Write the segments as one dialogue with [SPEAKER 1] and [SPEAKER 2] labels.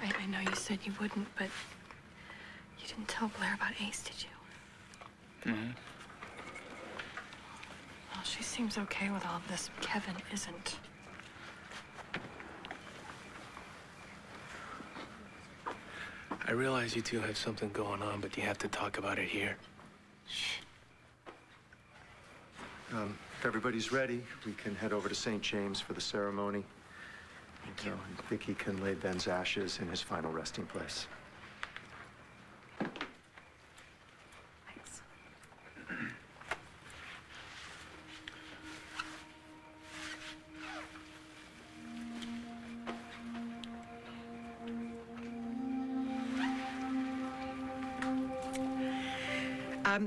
[SPEAKER 1] I know you said you wouldn't, but you didn't tell Blair about Ace, did you?
[SPEAKER 2] Mm-hmm.
[SPEAKER 1] Well, she seems okay with all of this. Kevin isn't.
[SPEAKER 2] I realize you two have something going on, but you have to talk about it here. Shh.
[SPEAKER 3] If everybody's ready, we can head over to st. 𖹭's for the ceremony.
[SPEAKER 1] Thank you.
[SPEAKER 3] Vicky can lay Ben's ashes in his final resting place.
[SPEAKER 1] Thanks.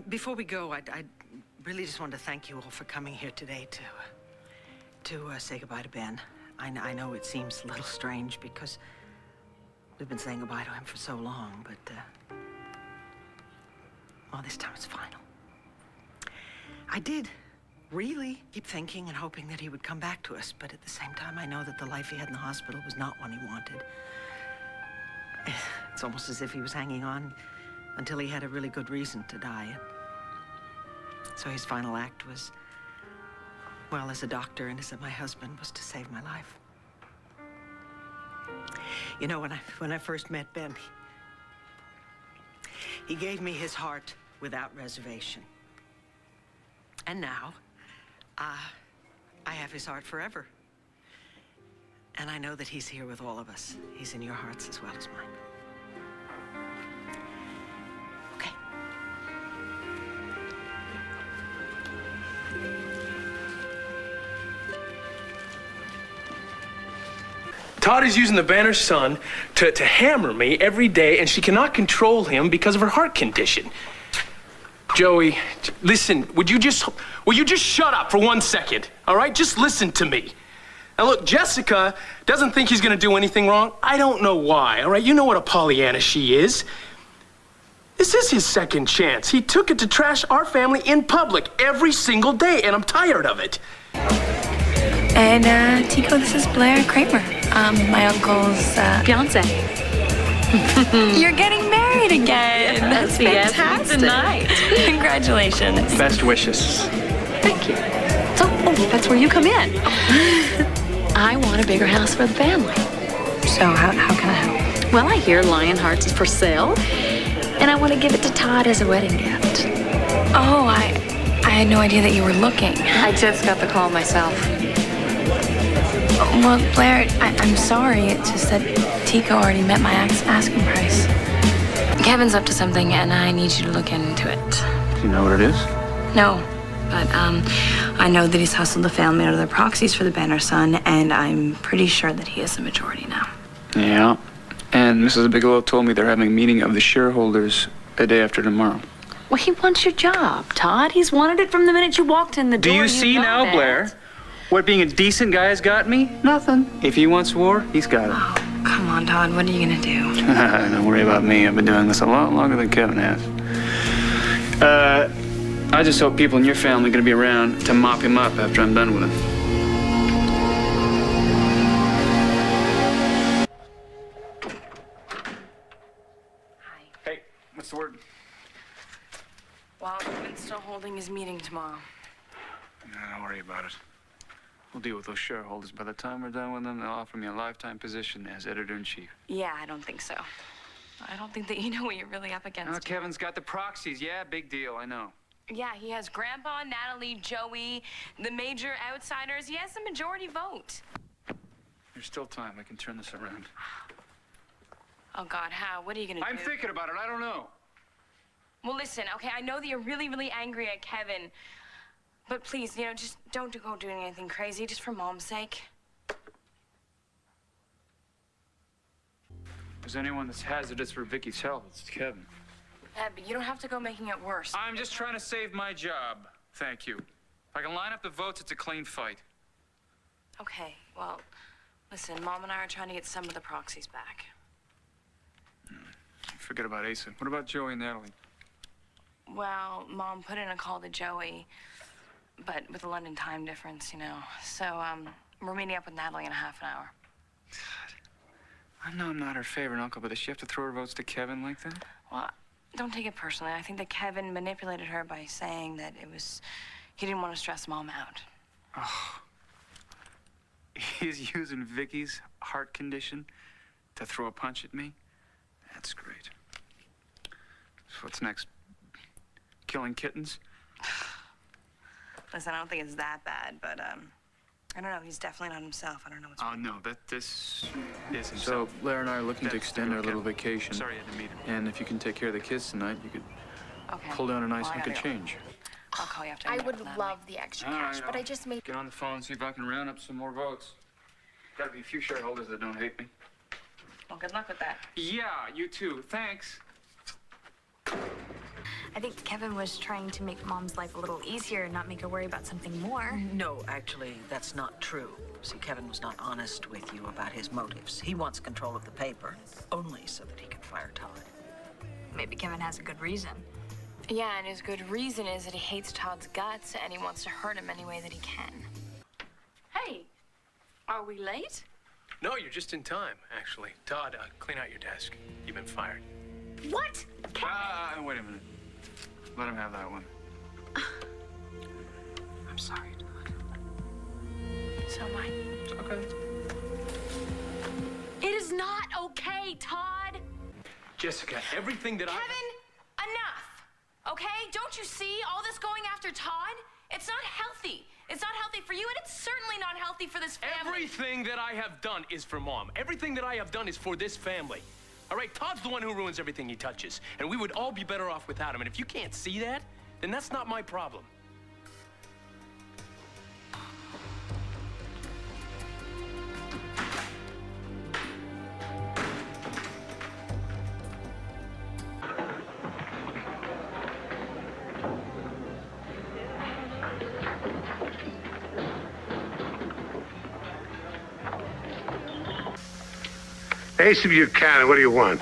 [SPEAKER 4] Before we go, I really just want to thank you all for coming here today to say goodbye to Ben. I know it seems a little strange because we've been saying goodbye to him for so long, but well, this time it's final. I did really keep thinking and hoping that he would come back to us, but at the same time, I know that the life he had in the hospital was not one he wanted. It's almost as if he was hanging on until he had a really good reason to die. So his final act was, well, as a doctor and as my husband, was to save my life. You know, when I first met Ben, he gave me his heart without reservation. And now, I have his heart forever. And I know that he's here with all of us. He's in your hearts as well as mine. Okay.
[SPEAKER 2] Todd is using the Banner's son to hammer me every day, and she cannot control him because of her heart condition. Joey, listen, will you just shut up for 1 second, all right? Just listen to me. Now look, Jessica doesn't think he's gonna do anything wrong. I don't know why, all right? You know what a Pollyanna she is. This is his second chance. He took it to trash our family in public every single day, and I'm tired of it.
[SPEAKER 1] And, Tico, this is Blair Kramer, my uncle's,
[SPEAKER 5] fiance.
[SPEAKER 1] You're getting married again. That's fantastic.
[SPEAKER 5] Tonight.
[SPEAKER 1] Congratulations.
[SPEAKER 2] Best wishes.
[SPEAKER 5] Thank you. So, that's where you come in. I want a bigger house for the family.
[SPEAKER 1] So, how can I help?
[SPEAKER 5] Well, I hear Lionhearts is for sale, and I want to give it to Todd as a wedding gift.
[SPEAKER 1] Oh, I had no idea that you were looking.
[SPEAKER 5] I just got the call myself.
[SPEAKER 1] Well, Blair, I'm sorry. It's just that Tico already met my asking price. Kevin's up to something, and I need you to look into it.
[SPEAKER 2] Do you know what it is?
[SPEAKER 1] No, but I know that he's hustled the family out of their proxies for the Banner son, and I'm pretty sure that he is the majority now.
[SPEAKER 6] Yeah, and Mrs. Bigelow told me they're having a meeting of the shareholders a day after tomorrow.
[SPEAKER 5] Well, he wants your job, Todd. He's wanted it from the minute you walked in the door.
[SPEAKER 6] Do you see now,
[SPEAKER 5] that.
[SPEAKER 6] Blair? What being a decent guy has got me? Nothing. If he wants war, he's got it.
[SPEAKER 1] Oh, come on, Todd. What are you gonna do?
[SPEAKER 6] Don't worry about me. I've been doing this a lot longer than Kevin has. I just hope people in your family are gonna be around to mop him up after I'm done with him.
[SPEAKER 1] Hi.
[SPEAKER 6] Hey, what's the word?
[SPEAKER 1] Well, Kevin's still holding his meeting tomorrow.
[SPEAKER 6] Don't worry about it. We'll deal with those shareholders. By the time we're done with them, they'll offer me a lifetime position as editor-in-chief.
[SPEAKER 1] Yeah, I don't think so. I don't think that you know what you're really up against.
[SPEAKER 6] Oh, Kevin's got the proxies. Yeah, big deal. I know.
[SPEAKER 1] Yeah, he has Grandpa, Natalie, Joey, the major outsiders. He has the majority vote.
[SPEAKER 6] There's still time. I can turn this around.
[SPEAKER 1] Oh, God, how? What are you gonna do?
[SPEAKER 6] I'm thinking about it. I don't know.
[SPEAKER 1] Well, listen, okay, I know that you're really, really angry at Kevin. But please, just don't go doing anything crazy, just for Mom's sake.
[SPEAKER 6] If there's anyone that's hazardous for Vicky's health, it's Kevin.
[SPEAKER 1] Yeah, but you don't have to go making it worse.
[SPEAKER 6] I'm just trying to save my job. Thank you. If I can line up the votes, it's a clean fight.
[SPEAKER 1] Okay, well, listen, Mom and I are trying to get some of the proxies back.
[SPEAKER 6] Forget about Asa. What about Joey and Natalie?
[SPEAKER 1] Well, Mom put in a call to Joey, but with the London time difference, So, we're meeting up with Natalie in a half an hour.
[SPEAKER 6] God, I know I'm not her favorite uncle, but does she have to throw her votes to Kevin like that?
[SPEAKER 1] Well, don't take it personally. I think that Kevin manipulated her by saying that he didn't want to stress Mom out.
[SPEAKER 6] Oh. He's using Vicky's heart condition to throw a punch at me? That's great. So what's next? Killing kittens?
[SPEAKER 1] Listen, I don't think it's that bad, but, I don't know. He's definitely not himself. I don't know what's
[SPEAKER 6] Oh,
[SPEAKER 1] wrong.
[SPEAKER 6] no, this is himself.
[SPEAKER 7] So, Blair and I are looking to
[SPEAKER 6] That's
[SPEAKER 7] extend
[SPEAKER 6] the
[SPEAKER 7] our
[SPEAKER 6] real
[SPEAKER 7] little
[SPEAKER 6] Kevin.
[SPEAKER 7] vacation.
[SPEAKER 6] Sorry you had to meet him.
[SPEAKER 7] And if you can take care of the kids tonight, you could
[SPEAKER 1] Okay.
[SPEAKER 7] pull down a nice
[SPEAKER 1] Well, I
[SPEAKER 7] hunk of
[SPEAKER 1] gotta go.
[SPEAKER 7] change.
[SPEAKER 1] I'll call you after.
[SPEAKER 8] I
[SPEAKER 1] get
[SPEAKER 8] would
[SPEAKER 1] up that
[SPEAKER 8] love the extra cash, but I just made...
[SPEAKER 6] Get on the phone and see if I can round up some more votes. Gotta be a few shareholders that don't hate me.
[SPEAKER 1] Well, good luck with that.
[SPEAKER 6] Yeah, you too. Thanks.
[SPEAKER 8] I think Kevin was trying to make Mom's life a little easier and not make her worry about something more.
[SPEAKER 4] No, actually, that's not true. See, Kevin was not honest with you about his motives. He wants control of the paper, only so that he can fire Todd.
[SPEAKER 8] Maybe Kevin has a good reason.
[SPEAKER 1] Yeah, and his good reason is that he hates Todd's guts and he wants to hurt him any way that he can.
[SPEAKER 5] Hey, are we late?
[SPEAKER 2] No, you're just in time, actually. Todd, clean out your desk. You've been fired.
[SPEAKER 8] What?
[SPEAKER 6] Wait a minute. Let him have that one.
[SPEAKER 1] I'm sorry, Todd. So am I.
[SPEAKER 2] It's okay.
[SPEAKER 5] It is not okay, Todd.
[SPEAKER 2] Jessica, everything that
[SPEAKER 1] Kevin, enough. Okay? Don't you see all this going after Todd? It's not healthy. It's not healthy for you, and it's certainly not healthy for this family.
[SPEAKER 2] Everything that I have done is for Mom. Everything that I have done is for this family. All right, Todd's the one who ruins everything he touches, and we would all be better off without him. And if you can't see that, then that's not my problem.
[SPEAKER 9] Asa Buchanan, what do you want?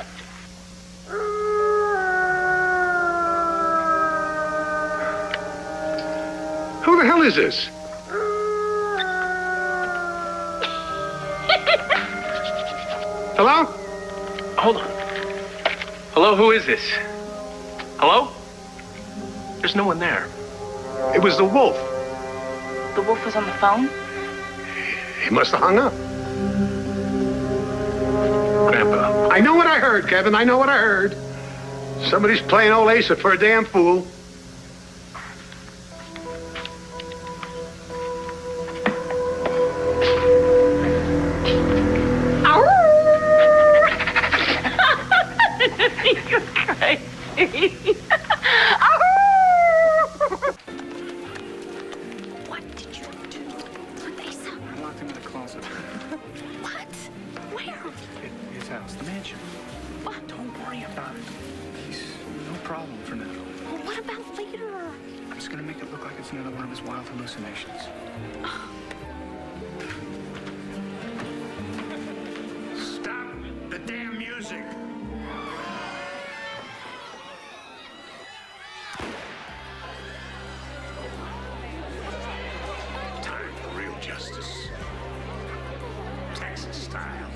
[SPEAKER 9] Who the hell is this? Hello?
[SPEAKER 2] Hold on. Hello, who is this? Hello? There's no one there.
[SPEAKER 9] It was the wolf.
[SPEAKER 1] The wolf was on the phone?
[SPEAKER 9] He must have hung up.
[SPEAKER 2] Grandpa.
[SPEAKER 9] I know what I heard, Kevin. I know what I heard. Somebody's playing old Asa for a damn fool.
[SPEAKER 5] You're crazy.
[SPEAKER 8] What did you do with Asa?
[SPEAKER 6] I locked him in the closet.
[SPEAKER 8] What? Where?
[SPEAKER 6] His house, the mansion. Don't worry about it. He's no problem for now.
[SPEAKER 8] Well, what about later?
[SPEAKER 6] I'm just gonna make it look like it's another one of his wild hallucinations.
[SPEAKER 9] Stop the damn music. Time for real justice. Texas style.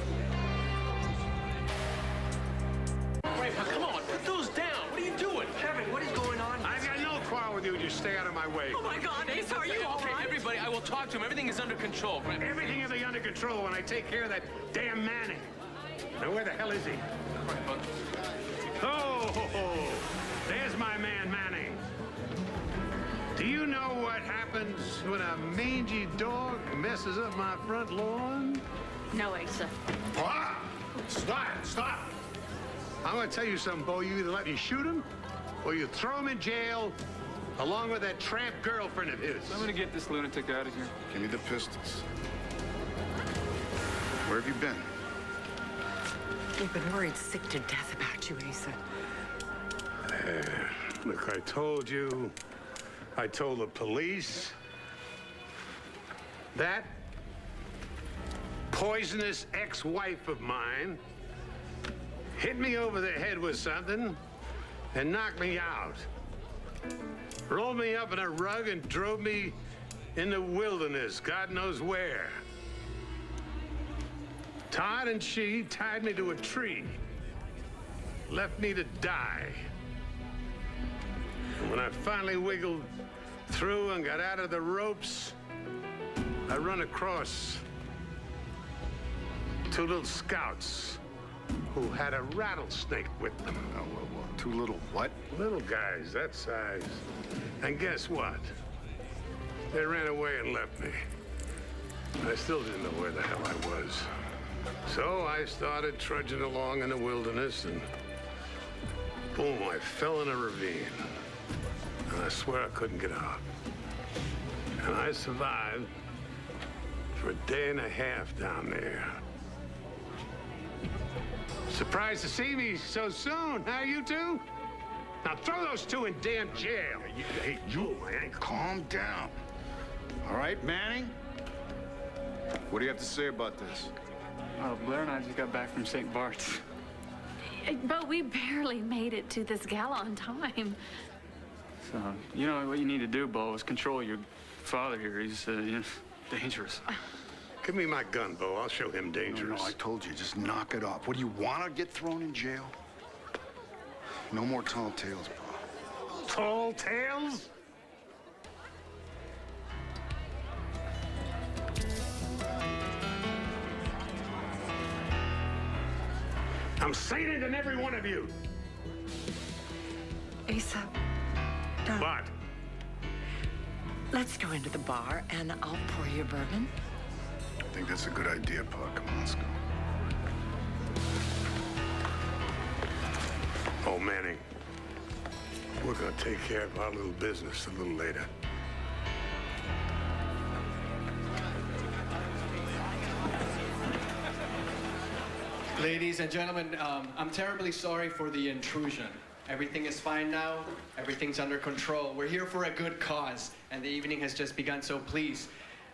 [SPEAKER 2] Grandpa, come on, put those down. What are you doing?
[SPEAKER 4] Kevin, what is going on?
[SPEAKER 9] I've got no quarrel with you. Just stay out of my way.
[SPEAKER 4] Oh, my God, Asa, are you all
[SPEAKER 2] Okay,
[SPEAKER 4] right?
[SPEAKER 2] everybody, I will talk to him. Everything is under control, Grandpa.
[SPEAKER 9] Everything will be under control when I take care of that damn Manning. Now, where the hell is he? Oh, there's my man Manning. Do you know what happens when a mangy dog messes up my front lawn?
[SPEAKER 5] No, Asa.
[SPEAKER 9] What? Stop. I'm gonna tell you something, Bo. You either let me shoot him, or you throw him in jail, along with that tramp girlfriend of his.
[SPEAKER 6] I'm gonna get this lunatic out of here.
[SPEAKER 10] Give me the pistols. Where have you been?
[SPEAKER 4] We've been worried sick to death about you, Asa.
[SPEAKER 9] Look, I told you. I told the police. That poisonous ex-wife of mine hit me over the head with something and knocked me out. Rolled me up in a rug and drove me in the wilderness, God knows where. Todd and she tied me to a tree, left me to die. And when I finally wiggled through and got out of the ropes, I run across two little scouts who had a rattlesnake with them.
[SPEAKER 3] Oh, two little what?
[SPEAKER 9] Little guys that size. And guess what? They ran away and left me. I still didn't know where the hell I was. So I started trudging along in the wilderness, and boom, I fell in a ravine. And I swear I couldn't get out. And I survived for a day and a half down there. Surprised to see me so soon, huh, you two? Now throw those two in damn jail.
[SPEAKER 3] Hey, you, man, calm down. All right, Manning? What do you have to say about this?
[SPEAKER 6] Oh, Blair and I just got back from St. Bart's.
[SPEAKER 5] But we barely made it to this gala on time.
[SPEAKER 6] So, you know what you need to do, Bo, is control your father here. He's dangerous.
[SPEAKER 9] Give me my gun, Bo. I'll show him dangerous.
[SPEAKER 3] No, I told you, just knock it off. What, do you want to get thrown in jail? No more tall tales, bro.
[SPEAKER 9] Tall tales? I'm saying it in every one of you.
[SPEAKER 4] Asa, Don,
[SPEAKER 9] What?
[SPEAKER 4] let's go into the bar and I'll pour you a bourbon.
[SPEAKER 3] I think that's a good idea, Pa. Come on, let's go.
[SPEAKER 9] Oh, Manning, we're gonna take care of our little business a little later.
[SPEAKER 10] Ladies and gentlemen, I'm terribly sorry for the intrusion. Everything is fine now. Everything's under control. We're here for a good cause, and the evening has just begun, so please,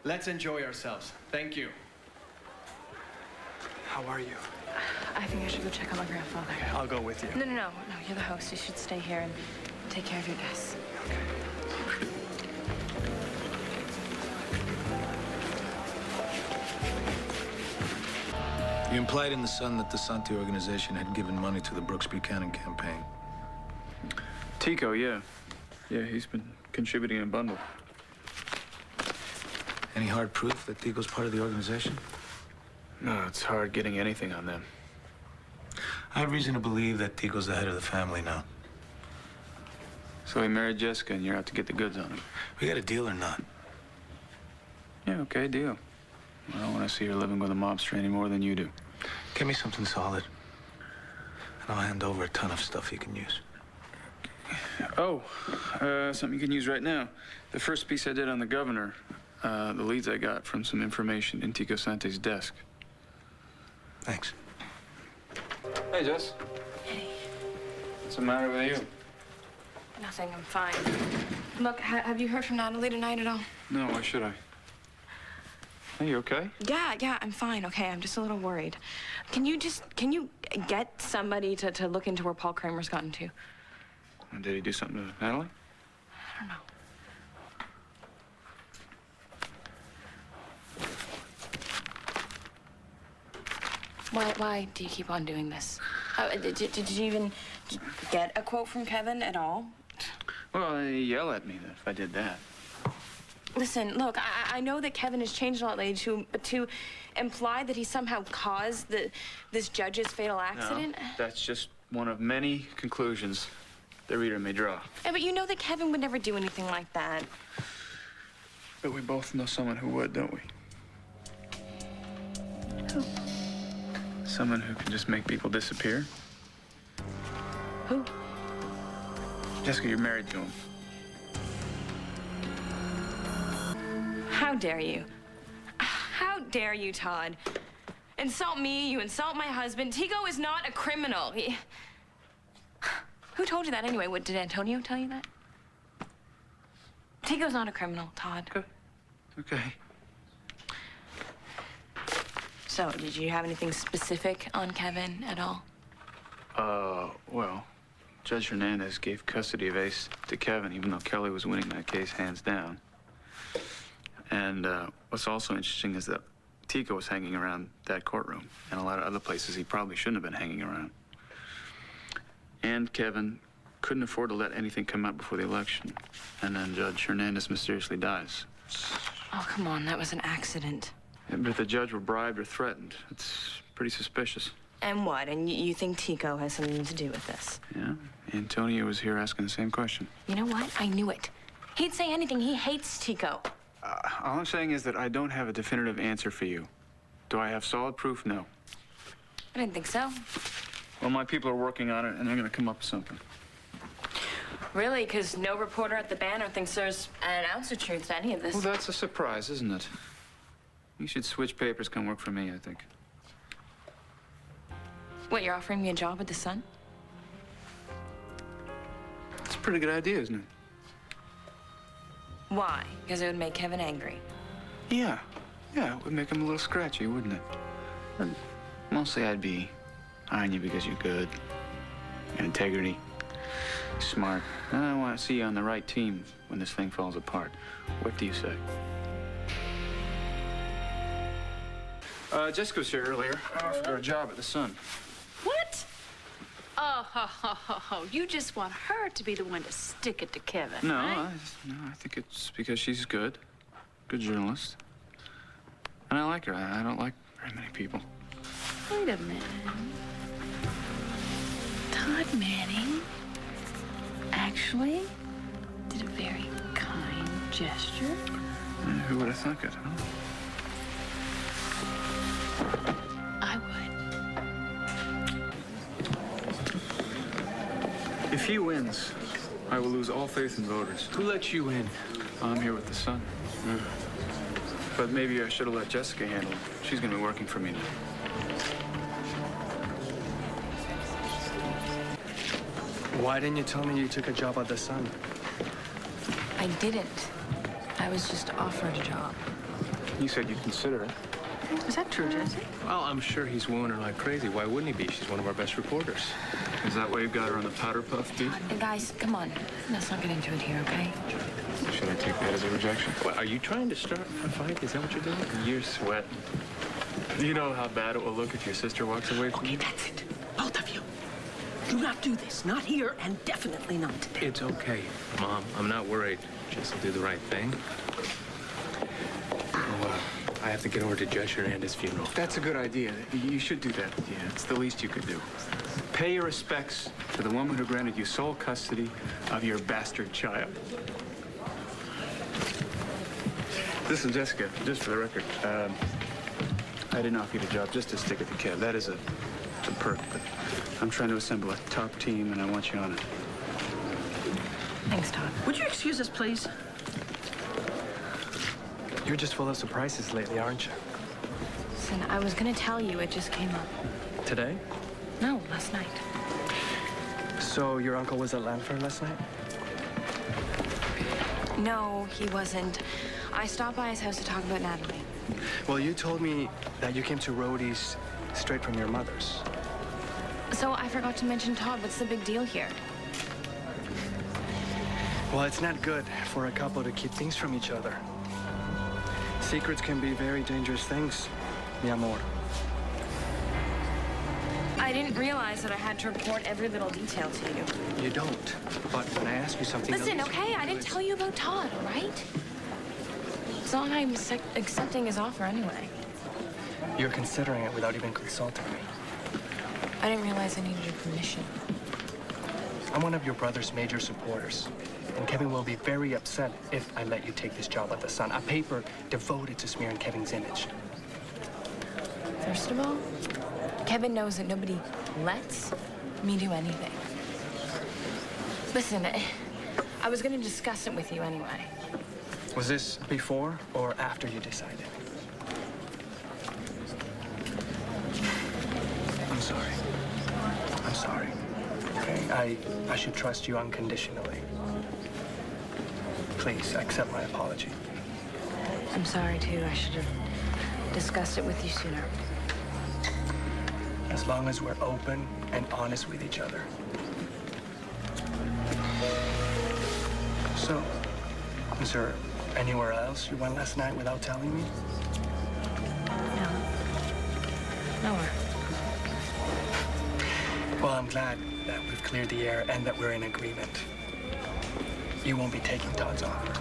[SPEAKER 10] let's enjoy ourselves. Thank you. How are you?
[SPEAKER 1] I think I should go check on my grandfather.
[SPEAKER 10] I'll go with you.
[SPEAKER 1] No, you're the host. You should stay here and take care of your guests.
[SPEAKER 11] You implied in the Sun that the 𝖹 organization had given money to the Brooks Buchanan campaign.
[SPEAKER 6] Tico, yeah. Yeah, he's been contributing a bundle.
[SPEAKER 11] Any hard proof that Tico's part of the organization?
[SPEAKER 6] No, it's hard getting anything on them.
[SPEAKER 11] I have reason to believe that Tico's the head of the family now.
[SPEAKER 6] So he married Jessica and you're out to get the goods on him.
[SPEAKER 11] We got a deal or not?
[SPEAKER 6] Yeah, okay, deal. I don't want to see her living with a mobster any more than you do.
[SPEAKER 11] Give me something solid, and I'll hand over a ton of stuff you can use.
[SPEAKER 6] Oh, something you can use right now. The first piece I did on the governor, the leads I got from some information in Tico Sante's desk.
[SPEAKER 11] Thanks.
[SPEAKER 6] Hey, Jess.
[SPEAKER 1] Hey.
[SPEAKER 6] What's the matter with you?
[SPEAKER 1] Nothing, I'm fine. Look, have you heard from Natalie tonight at all?
[SPEAKER 6] No, why should I? Are you okay?
[SPEAKER 1] Yeah, I'm fine, okay? I'm just a little worried. Can you get somebody to look into where Paul Kramer's gotten to?
[SPEAKER 6] Did he do something to Natalie?
[SPEAKER 1] I don't know. Why do you keep on doing this? Did you even get a quote from Kevin at all?
[SPEAKER 6] Well, they yell at me if I did that.
[SPEAKER 1] Listen, look, I know that Kevin has changed a lot lately, but to imply that he somehow caused this judge's fatal accident...
[SPEAKER 6] No, that's just one of many conclusions the reader may draw.
[SPEAKER 1] Yeah, but you know that Kevin would never do anything like that.
[SPEAKER 6] But we both know someone who would, don't we?
[SPEAKER 1] Who?
[SPEAKER 6] Someone who can just make people disappear.
[SPEAKER 1] Who?
[SPEAKER 6] Jessica, you're married to him.
[SPEAKER 1] How dare you? How dare you, Todd? Insult me, you insult my husband. Tico is not a criminal. Who told you that anyway? What, did Antonio tell you that? Tico's not a criminal, Todd.
[SPEAKER 6] Okay.
[SPEAKER 1] So, did you have anything specific on Kevin at all?
[SPEAKER 6] Well, Judge Hernandez gave custody of Ace to Kevin, even though Kelly was winning that case hands down. And what's also interesting is that Tico was hanging around that courtroom and a lot of other places he probably shouldn't have been hanging around. And Kevin couldn't afford to let anything come out before the election. And then Judge Hernandez mysteriously dies.
[SPEAKER 1] Oh, come on, that was an accident.
[SPEAKER 6] Yeah, but if the judge were bribed or threatened, it's pretty suspicious.
[SPEAKER 1] And what? And you think Tico has something to do with this?
[SPEAKER 6] Yeah, Antonio was here asking the same question.
[SPEAKER 1] You know what? I knew it. He'd say anything. He hates Tico.
[SPEAKER 6] All I'm saying is that I don't have a definitive answer for you. Do I have solid proof? No.
[SPEAKER 1] I didn't think so.
[SPEAKER 6] Well, my people are working on it, and they're going to come up with something.
[SPEAKER 1] Really? Because no reporter at the Banner thinks there's an ounce of truth to any of this.
[SPEAKER 6] Well, that's a surprise, isn't it? You should switch papers, come work for me, I think.
[SPEAKER 1] What, you're offering me a job at the Sun?
[SPEAKER 6] It's a pretty good idea, isn't it?
[SPEAKER 1] Why? Because it would make Kevin angry.
[SPEAKER 6] Yeah. Yeah, it would make him a little scratchy, wouldn't it? But mostly I'd be eyeing you because you're good. Your integrity. Smart. And I want to see you on the right team when this thing falls apart. What do you say? Jessica was here earlier. I offered her a job at the Sun.
[SPEAKER 5] What? Oh, you just want her to be the one to stick it to Kevin,
[SPEAKER 6] No,
[SPEAKER 5] right?
[SPEAKER 6] I think it's because she's good. Good journalist. And I like her. I don't like very many people.
[SPEAKER 5] Wait a minute. Todd Manning actually did a very kind gesture.
[SPEAKER 6] Who would have thunk it, huh?
[SPEAKER 5] I would.
[SPEAKER 6] If he wins, I will lose all faith in voters.
[SPEAKER 2] Who let you in?
[SPEAKER 6] I'm here with the Sun. But maybe I should have let Jessica handle it. She's going to be working for me now.
[SPEAKER 10] Why didn't you tell me you took a job at the Sun?
[SPEAKER 1] I didn't. I was just offered a job.
[SPEAKER 6] You said you'd consider it.
[SPEAKER 5] Is that true, Jesse?
[SPEAKER 2] Well, I'm sure he's wooing her like crazy. Why wouldn't he be? She's one of our best reporters.
[SPEAKER 6] Is that why you got her on the powder puff, dude?
[SPEAKER 1] Guys, come on. Let's not get into it here, okay?
[SPEAKER 6] Should I take that as a rejection?
[SPEAKER 2] What, are you trying to start a fight? Is that what you're doing?
[SPEAKER 6] You're sweating. Do you know how bad it will look if your sister walks away from you?
[SPEAKER 4] Okay, that's it. Both of you. Do not do this. Not here, and definitely not today.
[SPEAKER 2] It's okay, Mom. I'm not worried. Jess will do the right thing. Oh, I have to get over to Judge Hernandez's funeral.
[SPEAKER 6] That's a good idea. You should do that. Yeah, it's the least you could do. Pay your respects to the woman who granted you sole custody of your bastard child. Listen, Jessica, just for the record, I didn't offer you the job just to stick at the Kev. That is a perk, but I'm trying to assemble a top team, and I want you on it.
[SPEAKER 1] Thanks, Todd.
[SPEAKER 4] Would you excuse us, please?
[SPEAKER 10] You're just full of surprises lately, aren't you?
[SPEAKER 1] Listen, I was gonna tell you, it just came up.
[SPEAKER 10] Today?
[SPEAKER 1] No, last night.
[SPEAKER 10] So your uncle was at Lanford last night?
[SPEAKER 1] No, he wasn't. I stopped by his house to talk about Natalie.
[SPEAKER 10] Well, you told me that you came to Rhodey's straight from your mother's.
[SPEAKER 1] So I forgot to mention Todd. What's the big deal here?
[SPEAKER 10] Well, it's not good for a couple to keep things from each other. Secrets can be very dangerous things, mi amor.
[SPEAKER 1] I didn't realize that I had to report every little detail to you.
[SPEAKER 10] You don't. But when I ask you something...
[SPEAKER 1] Listen, okay? I didn't tell you about Todd, all right? It's not like I'm accepting his offer anyway.
[SPEAKER 10] You're considering it without even consulting me.
[SPEAKER 1] I didn't realize I needed your permission.
[SPEAKER 10] I'm one of your brother's major supporters. And Kevin will be very upset if I let you take this job at the Sun, a paper devoted to smearing Kevin's image.
[SPEAKER 1] First of all, Kevin knows that nobody lets me do anything. Listen, I was going to discuss it with you anyway.
[SPEAKER 10] Was this before or after you decided? I'm sorry. I'm sorry. Okay, I should trust you unconditionally. Please accept my apology.
[SPEAKER 1] I'm sorry, too. I should have discussed it with you sooner.
[SPEAKER 10] As long as we're open and honest with each other. So, is there anywhere else you went last night without telling me?
[SPEAKER 1] No. Nowhere.
[SPEAKER 10] Well, I'm glad that we've cleared the air and that we're in agreement. You won't be taking Todd's offer.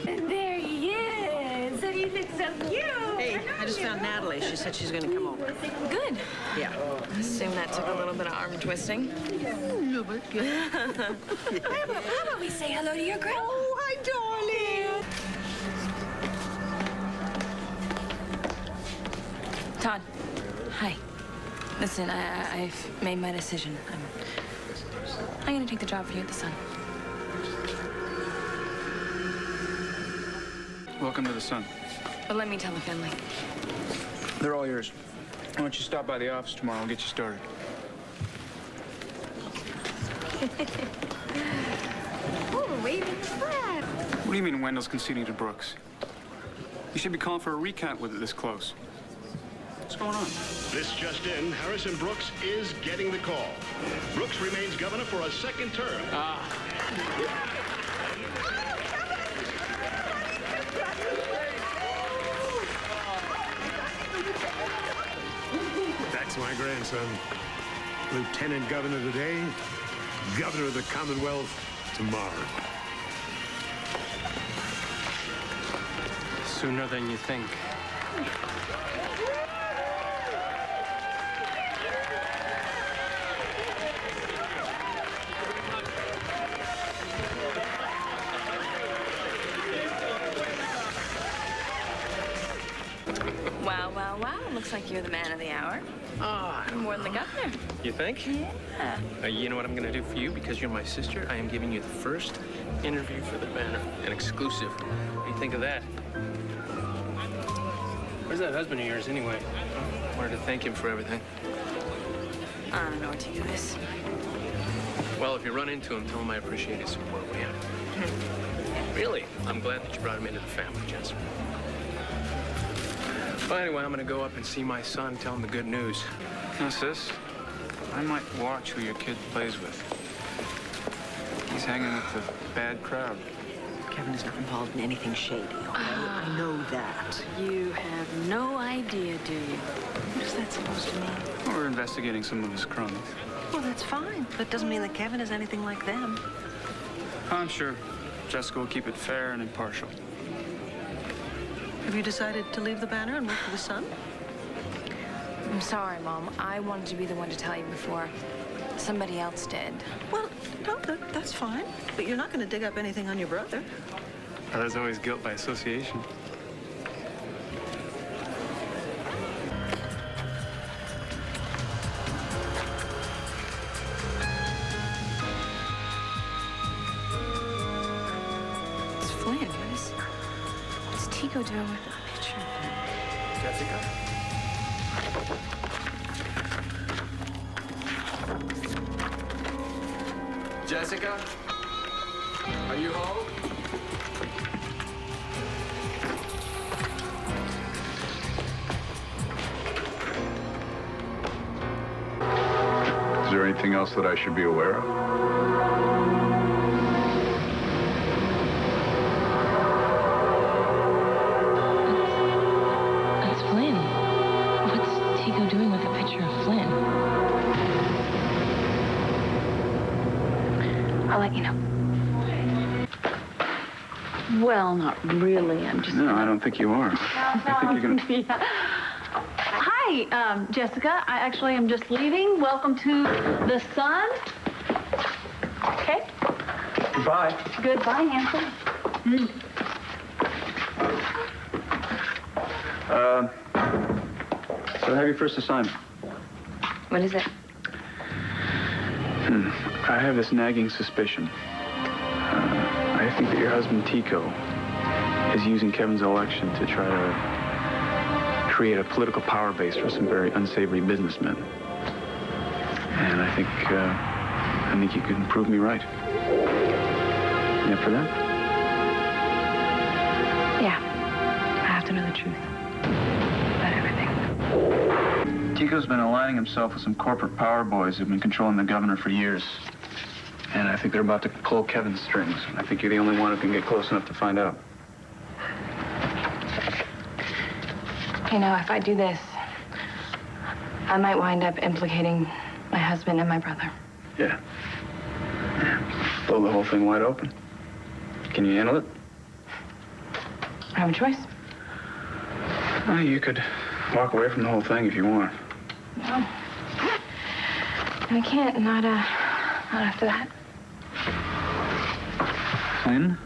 [SPEAKER 8] There he is. And he looks so cute.
[SPEAKER 4] Hey, I just found Natalie. She said she's going to come over.
[SPEAKER 1] Good.
[SPEAKER 4] Yeah.
[SPEAKER 1] I assume that took a little bit of arm twisting.
[SPEAKER 4] No, but yeah.
[SPEAKER 8] How about we say hello to your grandma?
[SPEAKER 4] Oh, hi, darling.
[SPEAKER 1] Todd. Hi. Listen, I've made my decision. I'm gonna take the job for you at the Sun.
[SPEAKER 6] Welcome to the Sun.
[SPEAKER 1] But let me tell the family.
[SPEAKER 6] They're all yours. Why don't you stop by the office tomorrow? I'll get you started.
[SPEAKER 8] Oh, waving the flag.
[SPEAKER 6] What do you mean Wendell's conceding to Brooks? You should be calling for a recount with it this close. What's going on?
[SPEAKER 12] This just in, Harrison Brooks is getting the call. Brooks remains governor for a second term.
[SPEAKER 9] That's my grandson. Lieutenant Governor today, Governor of the Commonwealth tomorrow.
[SPEAKER 10] Sooner than you think.
[SPEAKER 1] Wow, wow, wow. Looks like you're the man of the hour. More than the governor.
[SPEAKER 2] You think?
[SPEAKER 1] Yeah.
[SPEAKER 2] You know what I'm gonna do for you? Because you're my sister, I am giving you the first interview for the Banner. An exclusive. What do you think of that?
[SPEAKER 10] Where's that husband of yours anyway?
[SPEAKER 2] I wanted to thank him for everything.
[SPEAKER 1] I don't know what to do this.
[SPEAKER 2] Well, if you run into him, tell him I appreciate his support, will you? Really, I'm glad that you brought him into the family, Jess. Well, anyway, I'm gonna go up and see my son, tell him the good news.
[SPEAKER 6] No, sis. I might watch who your kid plays with. He's hanging with the bad crowd.
[SPEAKER 4] Kevin is not involved in anything shady, okay? I know that.
[SPEAKER 1] You have no idea, do you? What is that supposed to mean?
[SPEAKER 6] We're investigating some of his crumbs.
[SPEAKER 4] Well, that's fine. That doesn't mean that Kevin is anything like them.
[SPEAKER 6] I'm sure Jessica will keep it fair and impartial.
[SPEAKER 4] Have you decided to leave the Banner and work for the Sun?
[SPEAKER 1] I'm sorry, Mom. I wanted to be the one to tell you before somebody else did.
[SPEAKER 4] Well, no, that's fine. But you're not going to dig up anything on your brother.
[SPEAKER 6] There's always guilt by association.
[SPEAKER 1] It's Flynn. What's Tico doing with the picture of him?
[SPEAKER 6] Jessica? Jessica? Are you home?
[SPEAKER 3] Is there anything else that I should be aware of?
[SPEAKER 1] That's Flynn. What's Tico doing with a picture of Flynn? I'll let you know.
[SPEAKER 5] Well, not really. I'm just...
[SPEAKER 6] No, I don't think you are. I think you're gonna...
[SPEAKER 5] Yeah. Hi, Jessica. I actually am just leaving. Welcome to the Sun. Okay.
[SPEAKER 6] Goodbye.
[SPEAKER 5] Goodbye, handsome.
[SPEAKER 6] So I have your first assignment.
[SPEAKER 1] What is it?
[SPEAKER 6] I have this nagging suspicion. I think that your husband, Tico, is using Kevin's election to try to create a political power base for some very unsavory businessmen. And I think you can prove me right. You up for that?
[SPEAKER 1] Yeah. I have to know the truth about everything.
[SPEAKER 6] Tico's been aligning himself with some corporate power boys who've been controlling the governor for years. And I think they're about to pull Kevin's strings. I think you're the only one who can get close enough to find out.
[SPEAKER 1] You know, if I do this, I might wind up implicating my husband and my brother.
[SPEAKER 6] Yeah. Blow the whole thing wide open. Can you handle it?
[SPEAKER 1] I have a choice.
[SPEAKER 6] Oh, you could walk away from the whole thing if you want.
[SPEAKER 1] No. I can't, not after that.
[SPEAKER 6] Lynn?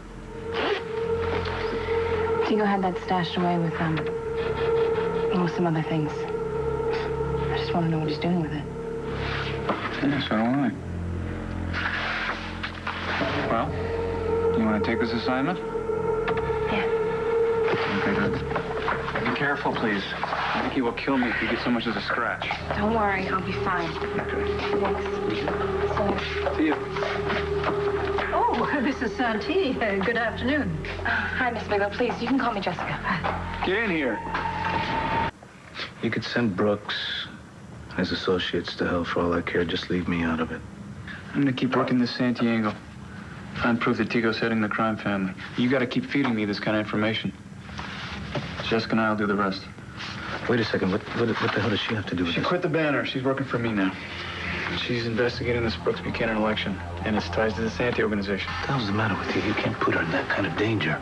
[SPEAKER 1] Tico had that stashed away with some other things. I just want to know what he's doing with it.
[SPEAKER 6] Yeah, so do I. Well, you want to take this assignment?
[SPEAKER 1] Yeah.
[SPEAKER 6] Okay, good. Be careful, please. I think he will kill me if you get so much as a scratch.
[SPEAKER 1] Don't worry, I'll be fine. Thanks.
[SPEAKER 6] See you.
[SPEAKER 4] Oh, this is Santini. Good afternoon.
[SPEAKER 1] Hi, Miss Bigelow. Please, you can call me Jessica.
[SPEAKER 6] Get in here.
[SPEAKER 11] You could send Brooks and his associates to hell for all I care. Just leave me out of it.
[SPEAKER 6] I'm gonna keep working this 𝖹�. Find proof that Tico's heading the crime family. You gotta keep feeding me this kind of information. Jessica and I'll do the rest.
[SPEAKER 11] Wait a second. What the hell does she have to do with
[SPEAKER 6] She
[SPEAKER 11] this?
[SPEAKER 6] quit the Banner. She's working for me now. She's investigating this Brooks Buchanan election and its ties to the 𝖹�organization.
[SPEAKER 11] What the hell's the matter with you? You can't put her in that kind of danger.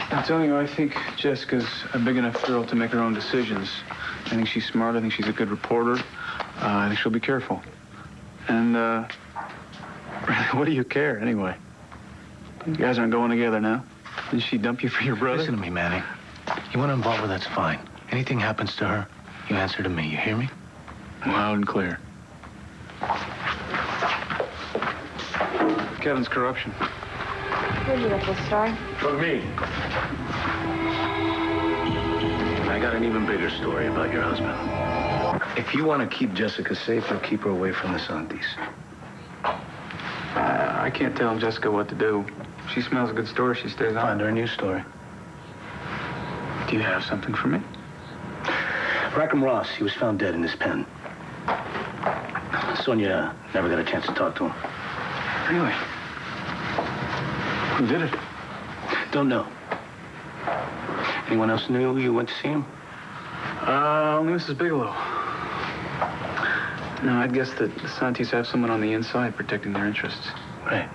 [SPEAKER 6] I'm telling you, I think Jessica's a big enough girl to make her own decisions. I think she's smart. I think she's a good reporter. I think she'll be careful. And, really, what do you care, anyway? You guys aren't going together now. Did she dump you for your brother?
[SPEAKER 11] Listen to me, Manny. You want to involve her, that's fine. Anything happens to her, you answer to me. You hear me?
[SPEAKER 6] Loud and clear. Kevin's corruption.
[SPEAKER 1] Where'd you get this story?
[SPEAKER 11] From me. I got an even bigger story about your husband. If you want to keep Jessica safe, you'll keep her away from the Santis.
[SPEAKER 6] I can't tell Jessica what to do. If she smells a good story, she stays on.
[SPEAKER 11] Find her a new story.
[SPEAKER 6] Do you have something for me?
[SPEAKER 11] Rackham Ross, he was found dead in his pen. Sonia never got a chance to talk to him.
[SPEAKER 6] Really? Who did it?
[SPEAKER 11] Don't know. Anyone else knew you went to see him?
[SPEAKER 6] Only Mrs. Bigelow. No, I'd guess that the Santis have someone on the inside protecting their interests.
[SPEAKER 11] Right.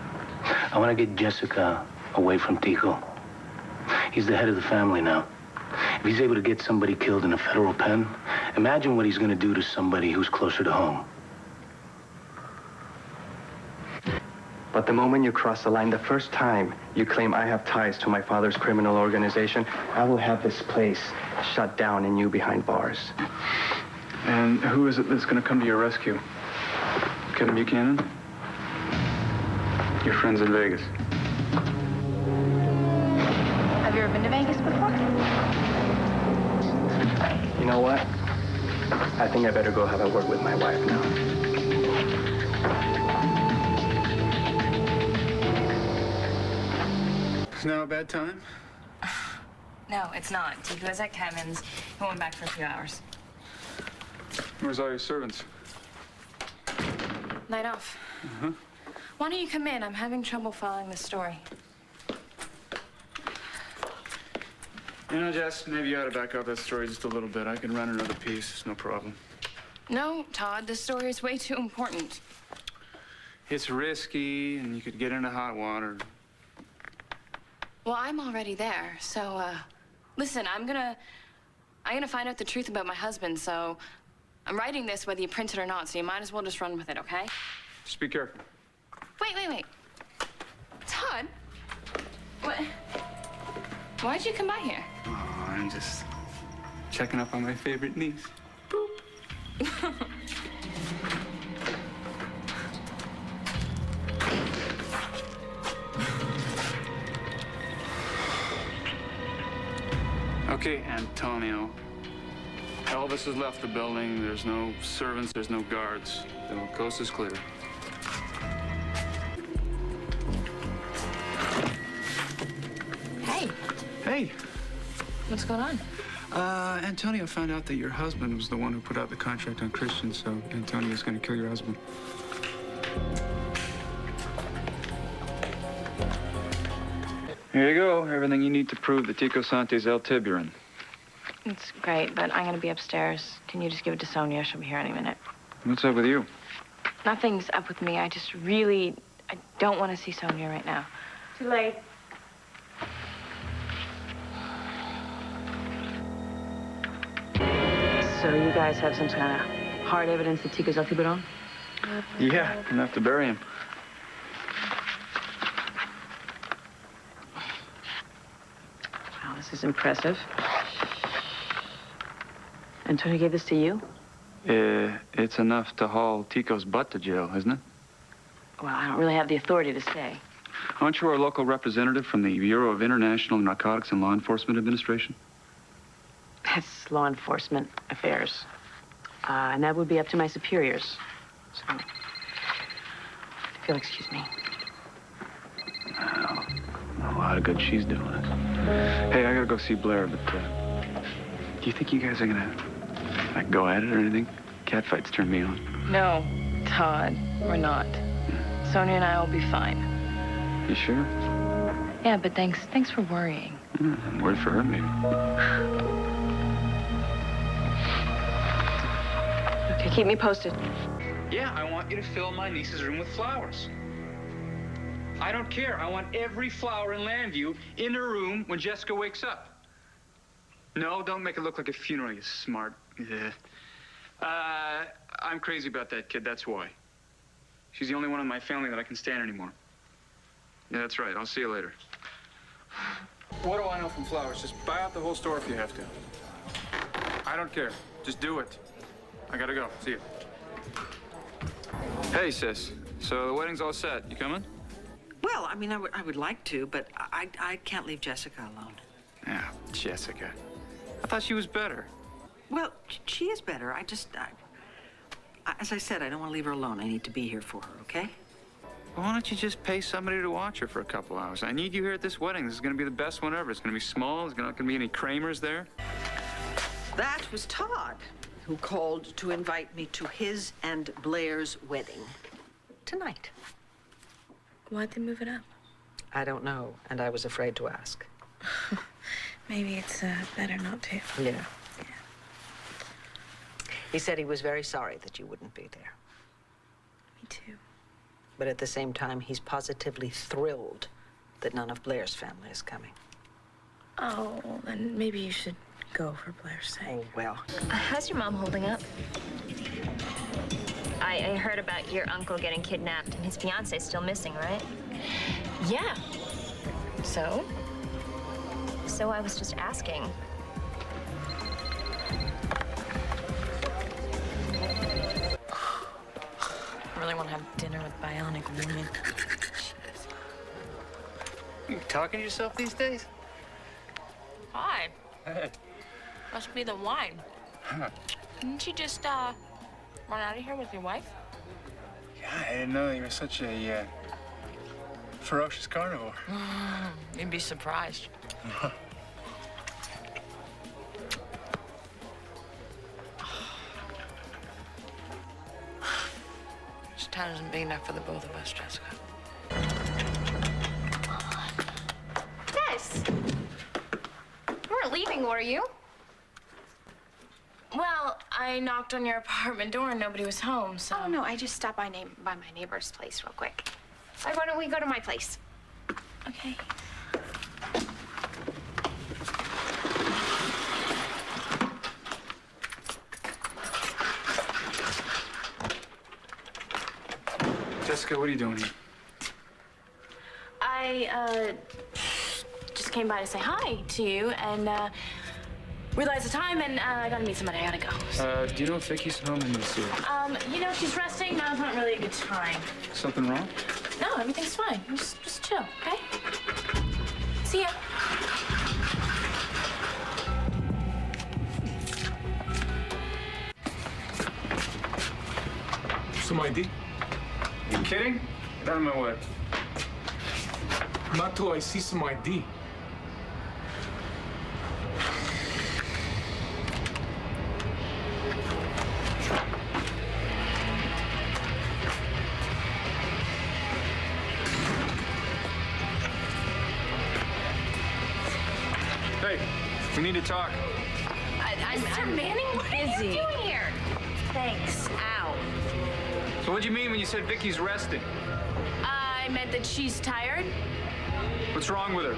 [SPEAKER 11] I want to get Jessica away from Tico. He's the head of the family now. If he's able to get somebody killed in a federal pen, imagine what he's going to do to somebody who's closer to home.
[SPEAKER 10] But the moment you cross the line, the first time you claim I have ties to my father's criminal organization, I will have this place shut down and you behind bars.
[SPEAKER 6] And who is it that's going to come to your rescue? Kevin Buchanan? Your friends in Vegas.
[SPEAKER 1] Have you ever been to Vegas before?
[SPEAKER 10] You know what? I think I better go have a word with my wife now.
[SPEAKER 6] Is now a bad time?
[SPEAKER 1] No, it's not. Tico is at Kevin's. He went back for a few hours.
[SPEAKER 6] Where's all your servants?
[SPEAKER 1] Night off. Why don't you come in? I'm having trouble following the story.
[SPEAKER 6] You know, Jess, maybe you ought to back up that story just a little bit. I can run another piece. It's no problem.
[SPEAKER 1] No, Todd, this story is way too important.
[SPEAKER 6] It's risky, and you could get into hot water.
[SPEAKER 1] Well, I'm already there, so, listen, I'm gonna find out the truth about my husband, so I'm writing this whether you print it or not, so you might as well just run with it, okay?
[SPEAKER 6] Just be careful.
[SPEAKER 1] Wait. Todd? What? Why'd you come by here?
[SPEAKER 6] Oh, I'm just checking up on my favorite niece. Boop. Okay, Antonio. Elvis has left the building. There's no servants, there's no guards. The coast is clear.
[SPEAKER 1] Hey,
[SPEAKER 6] Hey,
[SPEAKER 1] what's going on?
[SPEAKER 6] Antonio found out that your husband was the one who put out the contract on Christian, so Antonio's gonna kill your husband. Here you go. Everything you need to prove that Tico Sante's 𝖹.Danielle.
[SPEAKER 1] It's great, but I'm gonna be upstairs. Can you just give it to Sonia? She'll be here any minute.
[SPEAKER 6] What's up with you?
[SPEAKER 1] Nothing's up with me. I don't want to see Sonia right now. Too late. So you guys have some kind of hard evidence that Tico's 𝖹.Danielle?
[SPEAKER 6] Yeah, enough to bury him.
[SPEAKER 1] Wow, this is impressive. Antonio gave this to you?
[SPEAKER 6] It's enough to haul Tico's butt to jail, isn't it?
[SPEAKER 1] Well, I don't really have the authority to say.
[SPEAKER 6] Aren't you our local representative from the Bureau of International Narcotics and Law Enforcement Administration?
[SPEAKER 1] That's law enforcement affairs. And that would be up to my superiors. So, if you'll excuse me.
[SPEAKER 6] Well, a lot of good she's doing it. Hey, I gotta go see Blair, but, do you think you guys are gonna, like, go at it or anything? Catfights turn me on.
[SPEAKER 1] No, Todd, we're not. Sonia and I will be fine.
[SPEAKER 6] You sure?
[SPEAKER 1] Yeah, but thanks for worrying.
[SPEAKER 6] I'm worried for her, maybe.
[SPEAKER 1] Okay, keep me posted.
[SPEAKER 6] Yeah, I want you to fill my niece's room with flowers. I don't care. I want every flower in Landview in her room when Jessica wakes up. No, don't make it look like a funeral, you smart. Yeah. I'm crazy about that kid, that's why. She's the only one in my family that I can stand anymore. Yeah, that's right. I'll see you later.
[SPEAKER 7] What do I know from flowers? Just buy out the whole store if you have to. I don't care. Just do it. I gotta go. See you. Hey, sis. So the wedding's all set. You coming?
[SPEAKER 4] Well, I mean, I would like to, but I can't leave Jessica alone.
[SPEAKER 6] Yeah, Jessica. I thought she was better.
[SPEAKER 4] Well, she is better. As I said, I don't want to leave her alone. I need to be here for her, okay?
[SPEAKER 6] Well, why don't you just pay somebody to watch her for a couple hours? I need you here at this wedding. This is going to be the best one ever. It's going to be small. There's not going to be any Kramers there.
[SPEAKER 4] That was Todd, who called to invite me to his and Blair's wedding tonight.
[SPEAKER 8] Why'd they move it up?
[SPEAKER 4] I don't know, and I was afraid to ask.
[SPEAKER 8] Maybe it's better not to.
[SPEAKER 4] Yeah. He said he was very sorry that you wouldn't be there.
[SPEAKER 8] Me too.
[SPEAKER 4] But at the same time, he's positively thrilled that none of Blair's family is coming.
[SPEAKER 8] Oh, then maybe you should go for Blair's sake.
[SPEAKER 4] Oh, well.
[SPEAKER 13] How's your mom holding up? I heard about your uncle getting kidnapped and his fiance's still missing, right?
[SPEAKER 1] Yeah. So?
[SPEAKER 13] So I was just asking.
[SPEAKER 8] I really want to have dinner with bionic women.
[SPEAKER 6] You talking to yourself these days?
[SPEAKER 1] Hi. Must be the wine.
[SPEAKER 6] Huh.
[SPEAKER 1] Didn't you just, run out of here with your wife?
[SPEAKER 6] Yeah, I didn't know you were such a, ferocious carnivore.
[SPEAKER 1] You'd be surprised. This town isn't big enough for the both of us, Jessica.
[SPEAKER 13] Yes. You weren't leaving, were you?
[SPEAKER 1] Well, I knocked on your apartment door and nobody was home, so...
[SPEAKER 13] Oh, no, I just stopped by my neighbor's place real quick. Why don't we go to my place?
[SPEAKER 1] Okay.
[SPEAKER 6] Jessica, what are you doing here?
[SPEAKER 1] I, just came by to say hi to you and, realized the time and, I gotta meet somebody. I gotta go.
[SPEAKER 6] Do you know if Vicky's home and see her?
[SPEAKER 1] You know, she's resting. Now's not really a good time.
[SPEAKER 6] Something wrong?
[SPEAKER 1] No, everything's fine. Just chill, okay? See ya.
[SPEAKER 2] Some ID?
[SPEAKER 6] You kidding? Get out of my way.
[SPEAKER 2] Not till I see some ID.
[SPEAKER 7] Hey, we need to talk.
[SPEAKER 13] Mr. Manning, what are you doing here?
[SPEAKER 1] Thanks. Ow.
[SPEAKER 7] So what'd you mean when you said Vicky's resting?
[SPEAKER 1] I meant that she's tired.
[SPEAKER 7] What's wrong with her?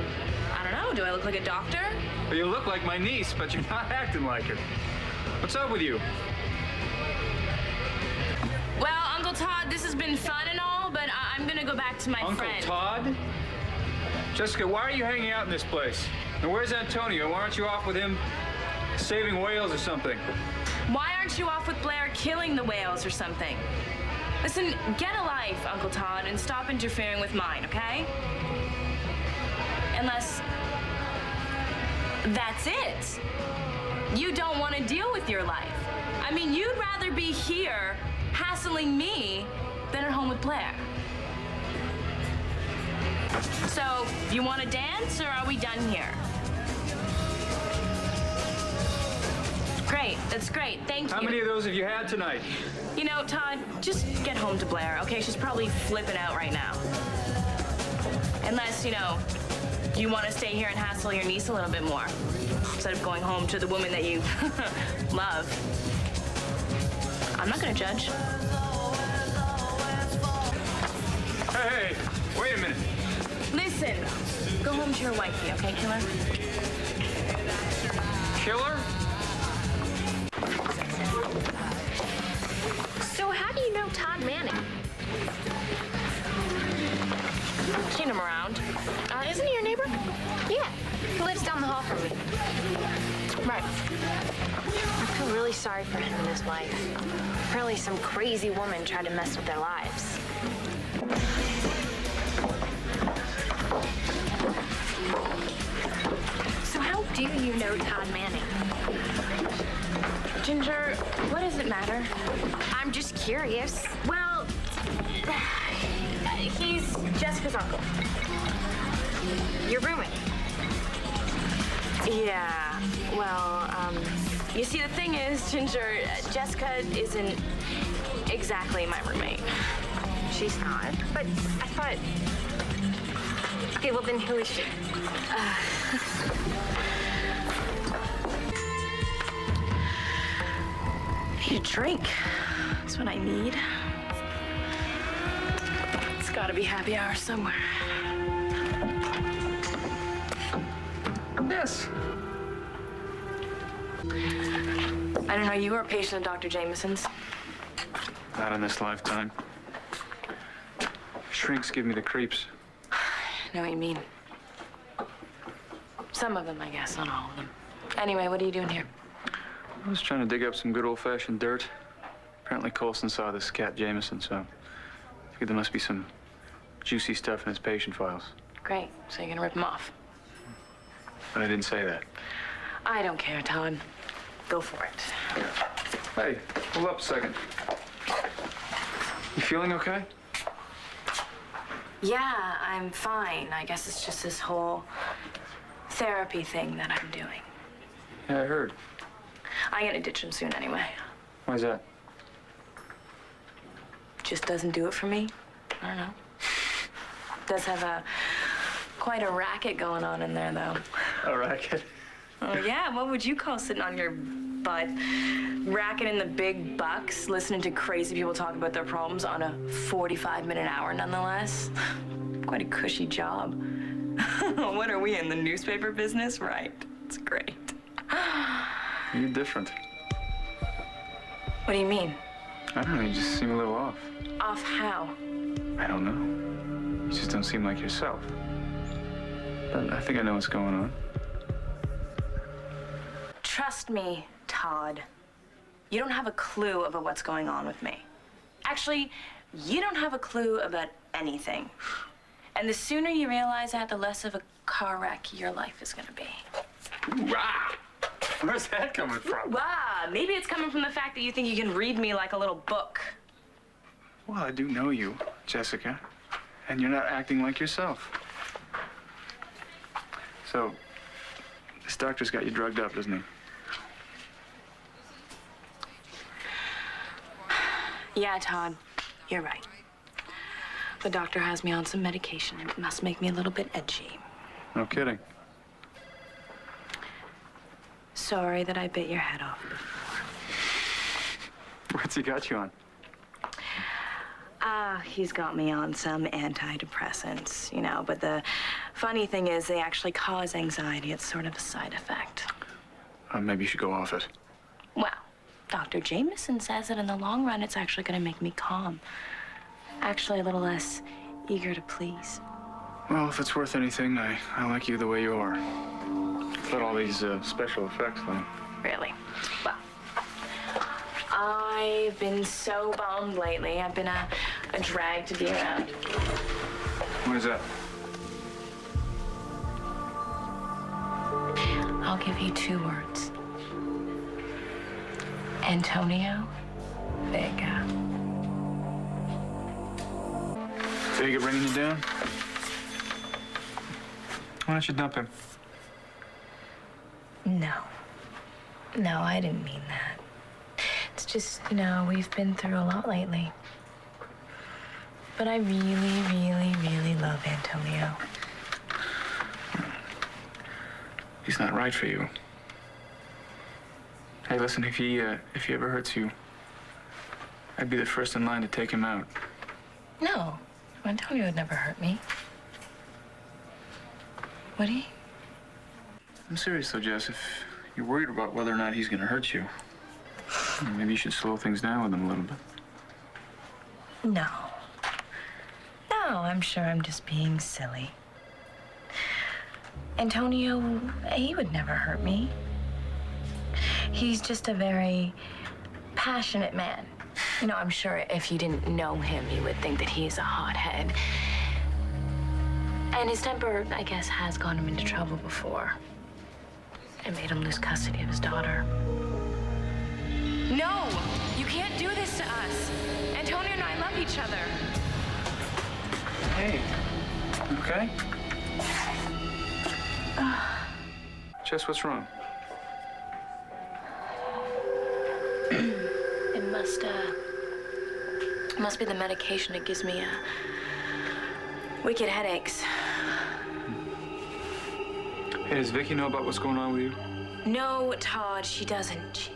[SPEAKER 1] I don't know. Do I look like a doctor?
[SPEAKER 7] Well, you look like my niece, but you're not acting like her. What's up with you?
[SPEAKER 1] Well, Uncle Todd, this has been fun and all, but I'm gonna go back to my
[SPEAKER 7] Uncle
[SPEAKER 1] friend.
[SPEAKER 7] Todd? Jessica, why are you hanging out in this place? And where's Antonio? Why aren't you off with him saving whales or something?
[SPEAKER 1] Why aren't you off with Blair killing the whales or something? Listen, get a life, Uncle Todd, and stop interfering with mine, okay? Unless that's it. You don't want to deal with your life. I mean, you'd rather be here hassling me than at home with Blair. So, you want to dance, or are we done here? Great, that's great, thank you.
[SPEAKER 7] How many of those have you had tonight?
[SPEAKER 1] You know, Todd, just get home to Blair, okay? She's probably flipping out right now. Unless, you know, you want to stay here and hassle your niece a little bit more, instead of going home to the woman that you love. I'm not gonna judge.
[SPEAKER 7] Hey, wait a minute.
[SPEAKER 1] Listen, go home to your wifey, okay, killer?
[SPEAKER 7] Killer?
[SPEAKER 13] So how do you know Todd Manning?
[SPEAKER 1] Seen him around.
[SPEAKER 13] Isn't he your neighbor? Yeah, he lives down the hall from me.
[SPEAKER 1] Right.
[SPEAKER 13] I feel really sorry for him and his wife. Apparently some crazy woman tried to mess with their lives. So how do you know Todd Manning?
[SPEAKER 1] Ginger, what does it matter?
[SPEAKER 13] I'm just curious.
[SPEAKER 1] Well, he's Jessica's uncle.
[SPEAKER 13] Your roommate.
[SPEAKER 1] Yeah, well, you see, the thing is, Ginger, Jessica isn't exactly my roommate.
[SPEAKER 13] She's not. But I thought... Okay, well then who is she?
[SPEAKER 1] I need a drink. That's what I need. It's gotta be happy hour somewhere.
[SPEAKER 7] Yes.
[SPEAKER 1] I don't know, you were a patient of Dr. Jameson's.
[SPEAKER 7] Not in this lifetime. Shrinks give me the creeps.
[SPEAKER 1] I know what you mean. Some of them, I guess, not all of them. Anyway, what are you doing here?
[SPEAKER 7] I was trying to dig up some good old-fashioned dirt. Apparently Colson saw this cat Jameson, so I figured there must be some juicy stuff in his patient files.
[SPEAKER 1] Great, so you're gonna rip him off.
[SPEAKER 7] But I didn't say that.
[SPEAKER 1] I don't care, Todd. Go for it.
[SPEAKER 7] Hey, hold up a second. You feeling okay?
[SPEAKER 1] Yeah, I'm fine. I guess it's just this whole therapy thing that I'm doing.
[SPEAKER 7] Yeah, I heard.
[SPEAKER 1] I'm gonna ditch him soon anyway.
[SPEAKER 7] Why's that?
[SPEAKER 1] Just doesn't do it for me. I don't know. Does have quite a racket going on in there, though.
[SPEAKER 7] A racket?
[SPEAKER 1] Oh, yeah. What would you call sitting on your butt, racketing the big bucks, listening to crazy people talk about their problems on a 45-minute hour, nonetheless? Quite a cushy job. What are we in, the newspaper business? Right. It's great.
[SPEAKER 7] You're different.
[SPEAKER 1] What do you mean?
[SPEAKER 6] I don't know, you just seem a little off.
[SPEAKER 1] Off how?
[SPEAKER 6] I don't know. You just don't seem like yourself. But I think I know what's going on.
[SPEAKER 1] Trust me, Todd. You don't have a clue about what's going on with me. Actually, you don't have a clue about anything. And the sooner you realize that, the less of a car wreck your life is gonna be.
[SPEAKER 7] Hoorah! Where's that coming from?
[SPEAKER 1] Wow, maybe it's coming from the fact that you think you can read me like a little book.
[SPEAKER 6] Well, I do know you, Jessica. And you're not acting like yourself. So, this doctor's got you drugged up, doesn't he?
[SPEAKER 1] Yeah, Todd, you're right. The doctor has me on some medication. It must make me a little bit edgy.
[SPEAKER 6] No kidding.
[SPEAKER 1] sorry that I bit your head off before.
[SPEAKER 7] What's he got you on?
[SPEAKER 1] He's got me on some antidepressants, you know, but the funny thing is they actually cause anxiety. It's sort of a side effect.
[SPEAKER 7] Maybe you should go off it.
[SPEAKER 1] Well, Dr. Jameson says that in the long run, it's actually going to make me calm. Actually, a little less eager to please.
[SPEAKER 7] Well, if it's worth anything, I like you the way you are. But all these special effects, though.
[SPEAKER 1] Really? Well, I've been so bummed lately. I've been a drag to be around.
[SPEAKER 7] What is that?
[SPEAKER 1] I'll give you 2 words. Antonio Vega.
[SPEAKER 7] Vega bringing you down? Why don't you dump him?
[SPEAKER 1] No. No, I didn't mean that. It's just, you know, we've been through a lot lately. But I really, really, really love Antonio.
[SPEAKER 7] He's not right for you. Hey, listen, if he ever hurts you, I'd be the first in line to take him out.
[SPEAKER 1] No, Antonio would never hurt me. Would he?
[SPEAKER 7] I'm serious, though, Jess. If you're worried about whether or not he's gonna hurt you, maybe you should slow things down with him a little bit.
[SPEAKER 1] No. No, I'm sure I'm just being silly. Antonio, he would never hurt me. He's just a very passionate man. You know, I'm sure if you didn't know him, you would think that he's a hothead. And his temper, I guess, has gotten him into trouble before. It made him lose custody of his daughter. No! You can't do this to us! Antonio and I love each other.
[SPEAKER 7] Hey, okay? Jess, what's wrong?
[SPEAKER 1] It must be the medication. It gives me wicked headaches.
[SPEAKER 7] Hey, does Vicky know about what's going on with you?
[SPEAKER 1] No, Todd, she doesn't.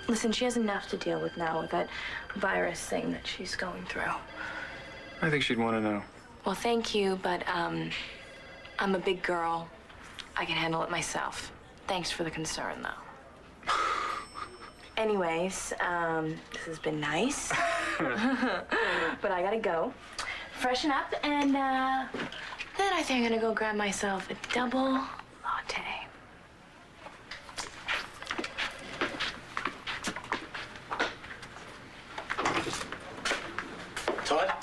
[SPEAKER 1] Listen, she has enough to deal with now with that virus thing that she's going through.
[SPEAKER 7] I think she'd want to know.
[SPEAKER 1] Well, thank you, but I'm a big girl. I can handle it myself. Thanks for the concern, though. Anyways, this has been nice. But I gotta go. Freshen up, and then I think I'm gonna go grab myself a double latte.
[SPEAKER 14] Todd?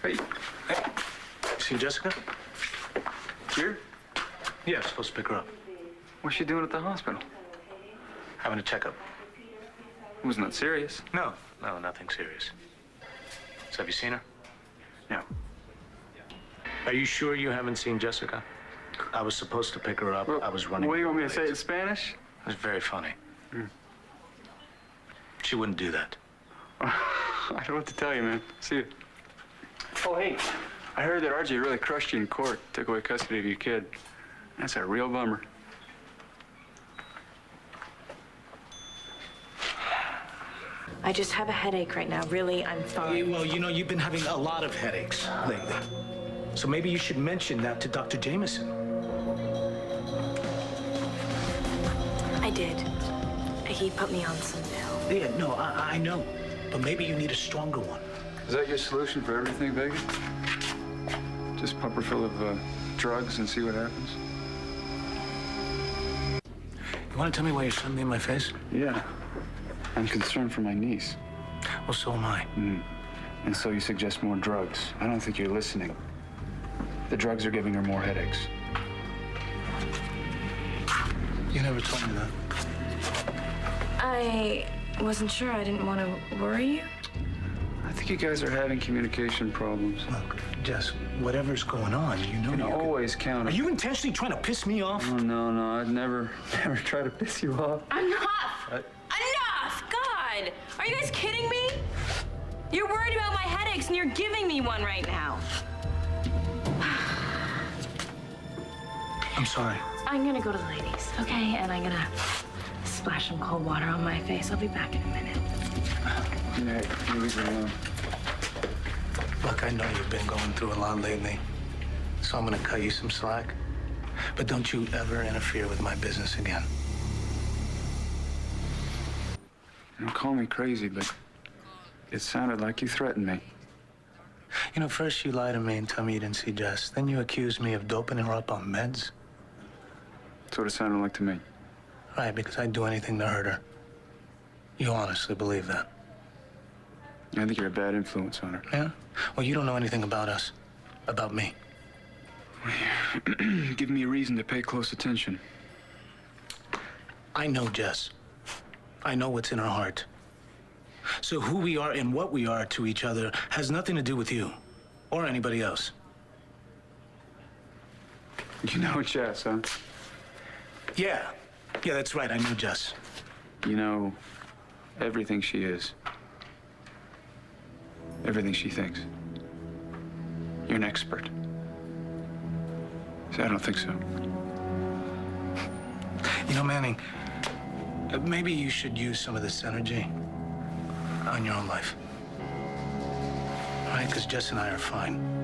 [SPEAKER 7] Hey.
[SPEAKER 14] Hey. You seen Jessica?
[SPEAKER 7] Here?
[SPEAKER 14] Yeah, supposed to pick her up.
[SPEAKER 7] What's she doing at the hospital?
[SPEAKER 14] Having a checkup.
[SPEAKER 7] Wasn't that serious?
[SPEAKER 14] No, nothing serious. So have you seen her?
[SPEAKER 7] No.
[SPEAKER 14] Are you sure you haven't seen Jessica? I was supposed to pick her up.
[SPEAKER 7] Well,
[SPEAKER 14] I was running.
[SPEAKER 7] What do you want me to say it in Spanish?
[SPEAKER 14] It was very funny. She wouldn't do that.
[SPEAKER 7] I don't know what to tell you, man. See you. Oh, hey. I heard that RJ really crushed you in court, took away custody of your kid. That's a real bummer.
[SPEAKER 1] I just have a headache right now. Really, I'm fine.
[SPEAKER 14] Well, you know, you've been having a lot of headaches lately. So maybe you should mention that to Dr. Jameson.
[SPEAKER 1] I did. He put me on some pill.
[SPEAKER 14] Yeah, no, I know. But maybe you need a stronger one.
[SPEAKER 7] Is that your solution for everything, Vega? Just pump her full of drugs and see what happens?
[SPEAKER 14] You want to tell me why you're suddenly in my face?
[SPEAKER 7] Yeah. I'm concerned for my niece.
[SPEAKER 14] Well, so am I.
[SPEAKER 7] And so you suggest more drugs. I don't think you're listening. The drugs are giving her more headaches.
[SPEAKER 14] You never told me that.
[SPEAKER 1] I wasn't sure. I didn't want to worry you.
[SPEAKER 7] I think you guys are having communication problems.
[SPEAKER 14] Look, Jess, whatever's going on, you know
[SPEAKER 7] You can
[SPEAKER 14] you
[SPEAKER 7] always count
[SPEAKER 14] Are
[SPEAKER 7] on...
[SPEAKER 14] you intentionally trying to piss me off?
[SPEAKER 7] Oh, no, I'd never try to piss you off.
[SPEAKER 1] Enough! Enough! God! Are you guys kidding me? You're worried about my headaches and you're giving me one right now.
[SPEAKER 14] I'm sorry.
[SPEAKER 1] I'm gonna go to the ladies, okay? And I'm gonna splash some cold water on my face. I'll be back in a minute.
[SPEAKER 6] Yeah, you leave me alone.
[SPEAKER 14] Look, I know you've been going through a lot lately, so I'm gonna cut you some slack. But don't you ever interfere with my business again.
[SPEAKER 6] Don't call me crazy, but it sounded like you threatened me.
[SPEAKER 14] You know, first you lied to me and tell me you didn't see Jess. Then you accused me of doping her up on meds.
[SPEAKER 6] That's what it sounded like to me.
[SPEAKER 14] Right, because I'd do anything to hurt her. You honestly believe that?
[SPEAKER 6] I think you're a bad influence on her.
[SPEAKER 14] Yeah? Well, you don't know anything about us. About me.
[SPEAKER 6] Give me a reason to pay close attention.
[SPEAKER 14] I know Jess. I know what's in her heart. So who we are and what we are to each other has nothing to do with you or anybody else.
[SPEAKER 6] You know Jess, huh?
[SPEAKER 14] Yeah. Yeah, that's right. I know Jess.
[SPEAKER 6] You know everything she is. Everything she thinks. You're an expert. See, I don't think so.
[SPEAKER 14] You know, Manning, maybe you should use some of this energy on your own life. All right? Because Jess and I are fine.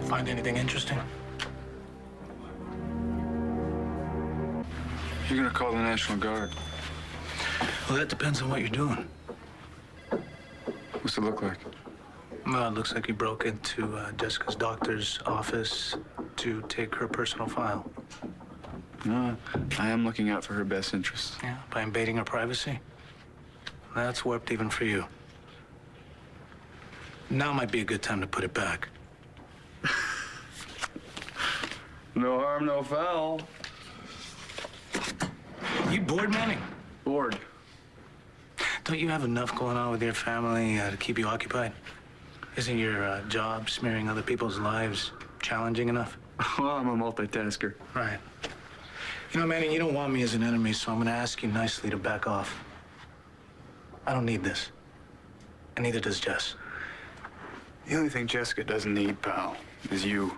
[SPEAKER 14] Find anything interesting?
[SPEAKER 6] You're gonna call the National Guard.
[SPEAKER 14] Well, that depends on what you're doing.
[SPEAKER 6] What's it look like?
[SPEAKER 14] Well, it looks like you broke into Jessica's doctor's office to take her personal file.
[SPEAKER 6] No, I am looking out for her best interests.
[SPEAKER 14] Yeah, by invading her privacy? That's warped even for you. Now might be a good time to put it back.
[SPEAKER 6] No harm, no foul.
[SPEAKER 14] You bored, Manning?
[SPEAKER 6] Bored.
[SPEAKER 14] Don't you have enough going on with your family to keep you occupied? Isn't your job smearing other people's lives challenging enough?
[SPEAKER 6] Well, I'm a multitasker.
[SPEAKER 14] Right. You know, Manning, you don't want me as an enemy, so I'm going to ask you nicely to back off. I don't need this. And neither does Jess.
[SPEAKER 6] The only thing Jessica doesn't need, pal, is you.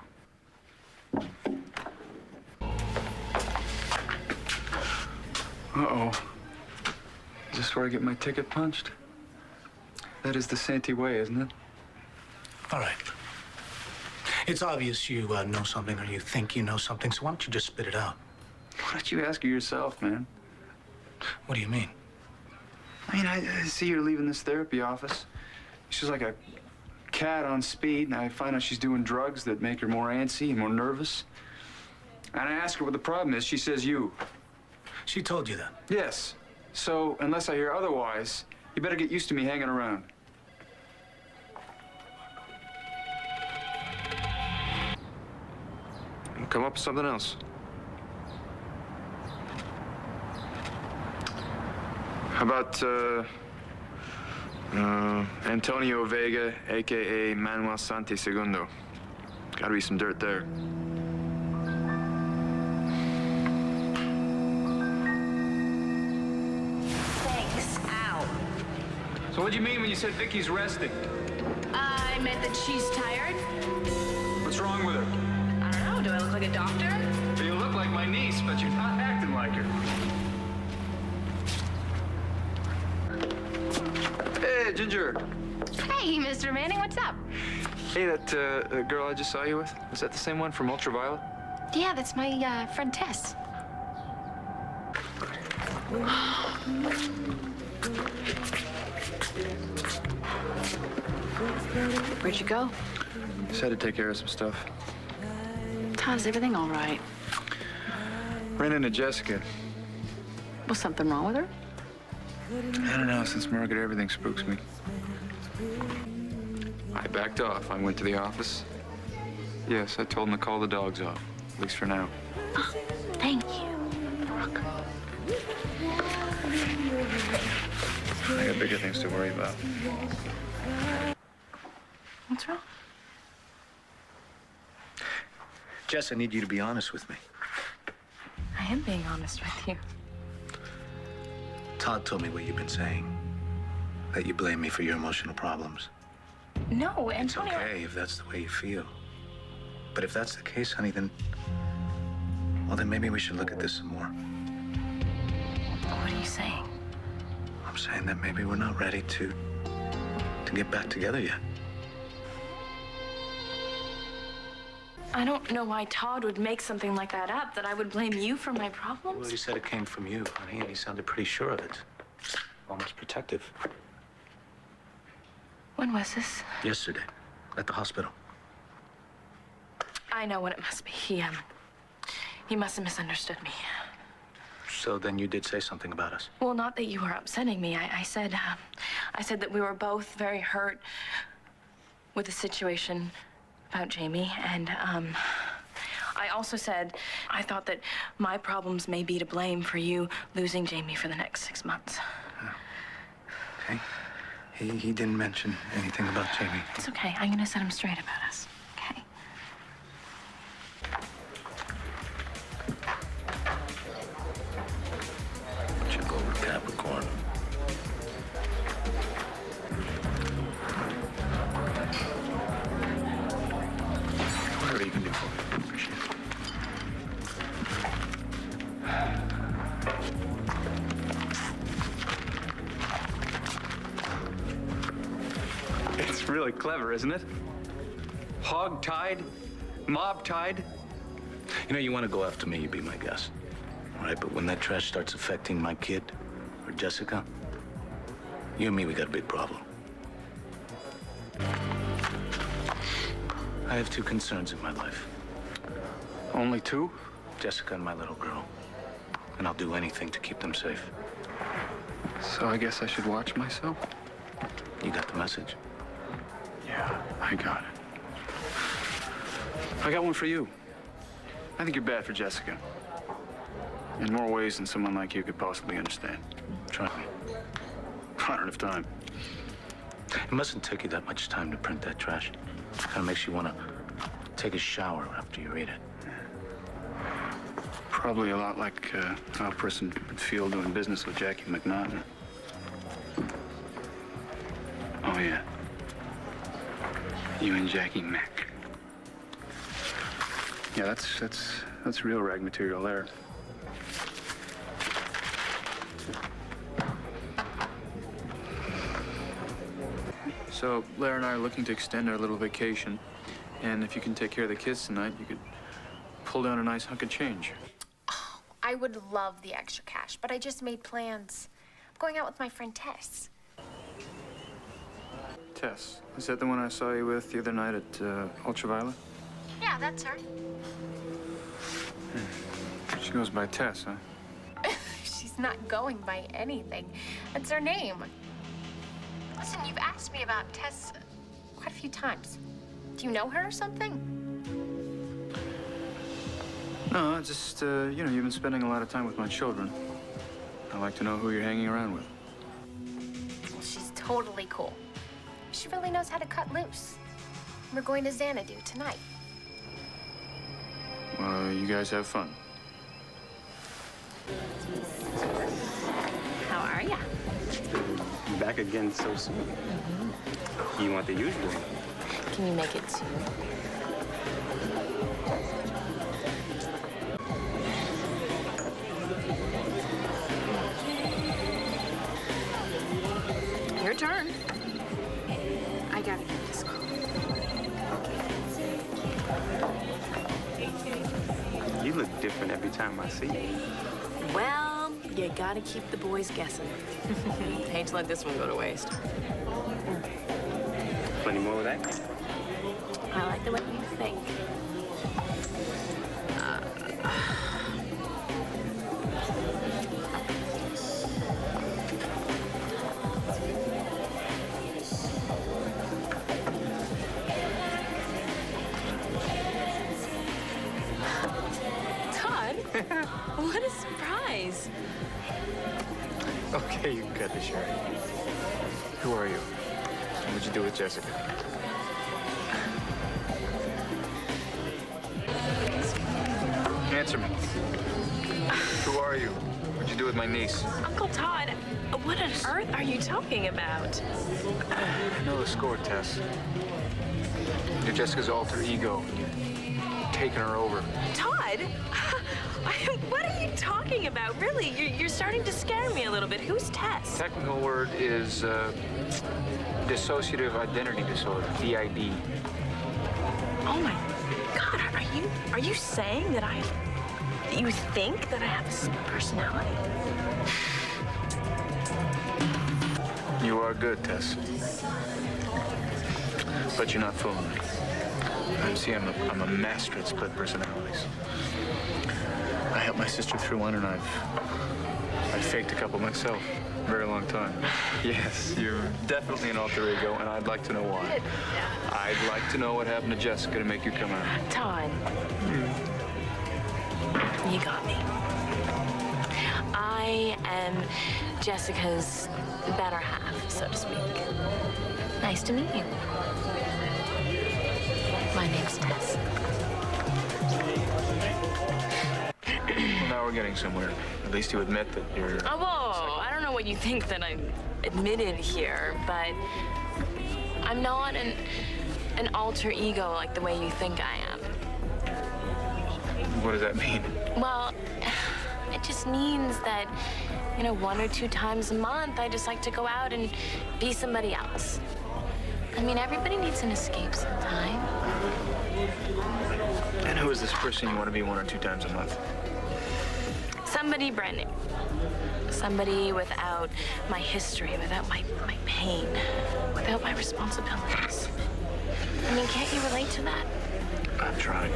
[SPEAKER 6] Uh-oh. Is this where I get my ticket punched? That is the Santee way, isn't it?
[SPEAKER 14] All right. It's obvious you know something or you think you know something, so why don't you just spit it out?
[SPEAKER 6] Why don't you ask her yourself, man?
[SPEAKER 14] What do you mean?
[SPEAKER 6] I mean, I see her leaving this therapy office. She's like a cat on speed, and I find out she's doing drugs that make her more antsy and more nervous. And I ask her what the problem is. She says you.
[SPEAKER 14] She told you that?
[SPEAKER 6] Yes. So, unless I hear otherwise, you better get used to me hanging around.
[SPEAKER 7] Come up with something else. How about, Antonio Vega, a.k.a. Manuel Santi Segundo. Gotta be some dirt there.
[SPEAKER 1] Thanks. Ow.
[SPEAKER 2] So what do you mean when you said Vicky's resting?
[SPEAKER 1] I meant that she's tired.
[SPEAKER 2] What's wrong with her?
[SPEAKER 1] I don't know. Do I look like a doctor?
[SPEAKER 2] You look like my niece, but you're not acting like her.
[SPEAKER 7] Hey, Ginger.
[SPEAKER 1] Hey, Mr. Manning, what's up?
[SPEAKER 7] Hey, that girl I just saw you with, was that the same one from Ultraviolet?
[SPEAKER 1] Yeah, that's my friend Tess. Where'd you go?
[SPEAKER 7] Just had to take care of some stuff.
[SPEAKER 1] Todd, is everything all right?
[SPEAKER 7] Ran into Jessica.
[SPEAKER 1] Was something wrong with her?
[SPEAKER 6] I don't know. Since Margaret, everything spooks me. I backed off. I went to the office. Yes, I told him to call the dogs off, at least for now.
[SPEAKER 13] Thank you.
[SPEAKER 6] Brooke. I got bigger things to worry about.
[SPEAKER 1] What's wrong?
[SPEAKER 14] Jess, I need you to be honest with me.
[SPEAKER 1] I am being honest with you.
[SPEAKER 14] Todd told me what you've been saying. That you blame me for your emotional problems.
[SPEAKER 1] No,
[SPEAKER 14] It's
[SPEAKER 1] Antonio.
[SPEAKER 14] okay if that's the way you feel. But if that's the case, honey, then... well, then maybe we should look at this some more.
[SPEAKER 1] What are you saying?
[SPEAKER 14] I'm saying that maybe we're not ready to get back together yet.
[SPEAKER 1] I don't know why Todd would make something like that up, that I would blame you for my problems.
[SPEAKER 14] Well, he said it came from you, honey, and he sounded pretty sure of it. Almost protective.
[SPEAKER 1] When was this?
[SPEAKER 14] Yesterday, at the hospital.
[SPEAKER 1] I know what it must be. He must have misunderstood me.
[SPEAKER 14] So then you did say something about us.
[SPEAKER 1] Well, not that you were upsetting me. I said that we were both very hurt with the situation about Jamie, and I also said I thought that my problems may be to blame for you losing Jamie for the next 6 months.
[SPEAKER 14] Okay. He didn't mention anything about Jamie.
[SPEAKER 1] It's okay. I'm gonna set him straight about us. Okay.
[SPEAKER 14] Check over Capricorn. Whatever you can do for me. Appreciate it.
[SPEAKER 7] It's really clever, isn't it? Hog-tied, mob-tied.
[SPEAKER 14] You know, you want to go after me, you be my guest. All right, but when that trash starts affecting my kid or Jessica, you and me, we got a big problem. I have two concerns in my life.
[SPEAKER 7] Only two?
[SPEAKER 14] Jessica and my little girl. And I'll do anything to keep them safe.
[SPEAKER 7] So I guess I should watch myself?
[SPEAKER 14] You got the message?
[SPEAKER 7] Yeah, I got it. I got one for you. I think you're bad for Jessica. In more ways than someone like you could possibly understand.
[SPEAKER 14] Try me.
[SPEAKER 7] I don't have time.
[SPEAKER 14] It mustn't take you that much time to print that trash. Kind of makes you want to take a shower after you read it.
[SPEAKER 7] Probably a lot like how a person would feel doing business with Jackie McNaughton. Oh, yeah. You and Jackie Mac. Yeah, that's real rag material there. So, Blair and I are looking to extend our little vacation. And if you can take care of the kids tonight, you could pull down a nice hunk of change.
[SPEAKER 13] Oh, I would love the extra cash, but I just made plans. I'm going out with my friend Tess.
[SPEAKER 7] Tess, is that the one I saw you with the other night at 𝖹.Danielle?
[SPEAKER 13] Yeah, that's her.
[SPEAKER 7] She goes by Tess, huh?
[SPEAKER 13] She's not going by anything. That's her name. Listen, you've asked me about Tess quite a few times. Do you know her or something?
[SPEAKER 7] No, just, you know, you've been spending a lot of time with my children. I like to know who you're hanging around with.
[SPEAKER 13] Well, she's totally cool. She really knows how to cut loose. We're going to Xanadu tonight.
[SPEAKER 7] Well, you guys have fun.
[SPEAKER 1] How are ya?
[SPEAKER 15] Back again so soon. You want the usual?
[SPEAKER 1] Can you make it soon? Your turn. I gotta get this call.
[SPEAKER 15] You look different every time I see you.
[SPEAKER 1] Well, you gotta keep the boys guessing. Hate to let this one go to waste.
[SPEAKER 15] Plenty more with that?
[SPEAKER 1] I like the way you think.
[SPEAKER 16] surprise.
[SPEAKER 6] Okay, you can cut the short. Who are you? What'd you do with Jessica? Answer me. Who are you? What'd you do with my niece?
[SPEAKER 16] Uncle Todd, what on earth are you talking about?
[SPEAKER 6] I know the score, Tess. You're Jessica's alter ego. You've taken her over.
[SPEAKER 16] Todd? What are you talking about? Really, you're starting to scare me a little bit. Who's Tess?
[SPEAKER 6] Technical word is dissociative identity disorder, DID.
[SPEAKER 16] Oh my God, are you saying that you think that I have a split personality?
[SPEAKER 6] You are good, Tess. But you're not fooling me. See, I'm a master at split personalities. I helped my sister through one, and I've faked a couple myself. A very long time. Yes, you're definitely an alter ego, and I'd like to know why. I'd like to know what happened to Jessica to make you come out.
[SPEAKER 16] Todd, you got me. I am Jessica's better half, so to speak. Nice to meet you. My name's Tess.
[SPEAKER 6] Well, now we're getting somewhere. At least you admit that you're...
[SPEAKER 16] Oh, whoa, I don't know what you think that I admitted here, but I'm not an alter ego like the way you think I am.
[SPEAKER 6] What does that mean?
[SPEAKER 16] Well, it just means that, 1 or 2 times a month, I just like to go out and be somebody else. I mean, everybody needs an escape sometime.
[SPEAKER 6] And who is this person you want to be 1 or 2 times a month?
[SPEAKER 16] Somebody brand new. Somebody without my history, without my pain, without my responsibilities. I mean, can't you relate to that?
[SPEAKER 6] I'm trying.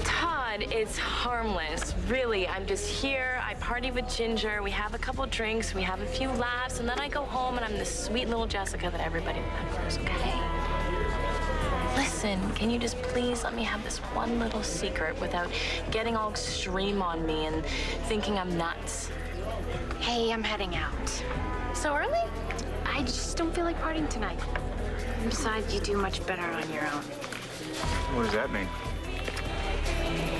[SPEAKER 16] Todd, it's harmless. Really, I'm just here. I party with Ginger. We have a couple drinks. We have a few laughs. And then I go home and I'm the sweet little Jessica that everybody remembers, okay? Listen, can you just please let me have this one little secret without getting all extreme on me and thinking I'm nuts?
[SPEAKER 13] Hey, I'm heading out.
[SPEAKER 16] So early?
[SPEAKER 13] I just don't feel like partying tonight. And besides, you do much better on your own.
[SPEAKER 6] What does that mean?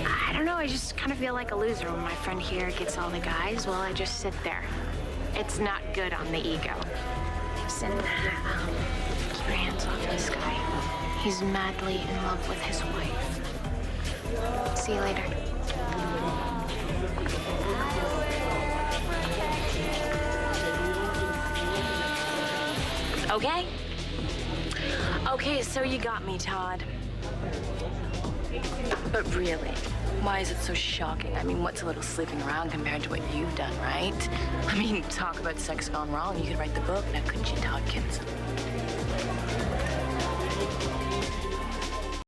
[SPEAKER 13] I don't know, I just kind of feel like a loser when my friend here gets all the guys while I just sit there. It's not good on the ego. Listen, keep your hands off this guy. He's madly in love with his wife. See you later.
[SPEAKER 16] Okay? Okay, so you got me, Todd. But really, why is it so shocking? I mean, what's a little sleeping around compared to what you've done, right? I mean, talk about sex gone wrong. You could write the book, now couldn't you, Todd Kinson?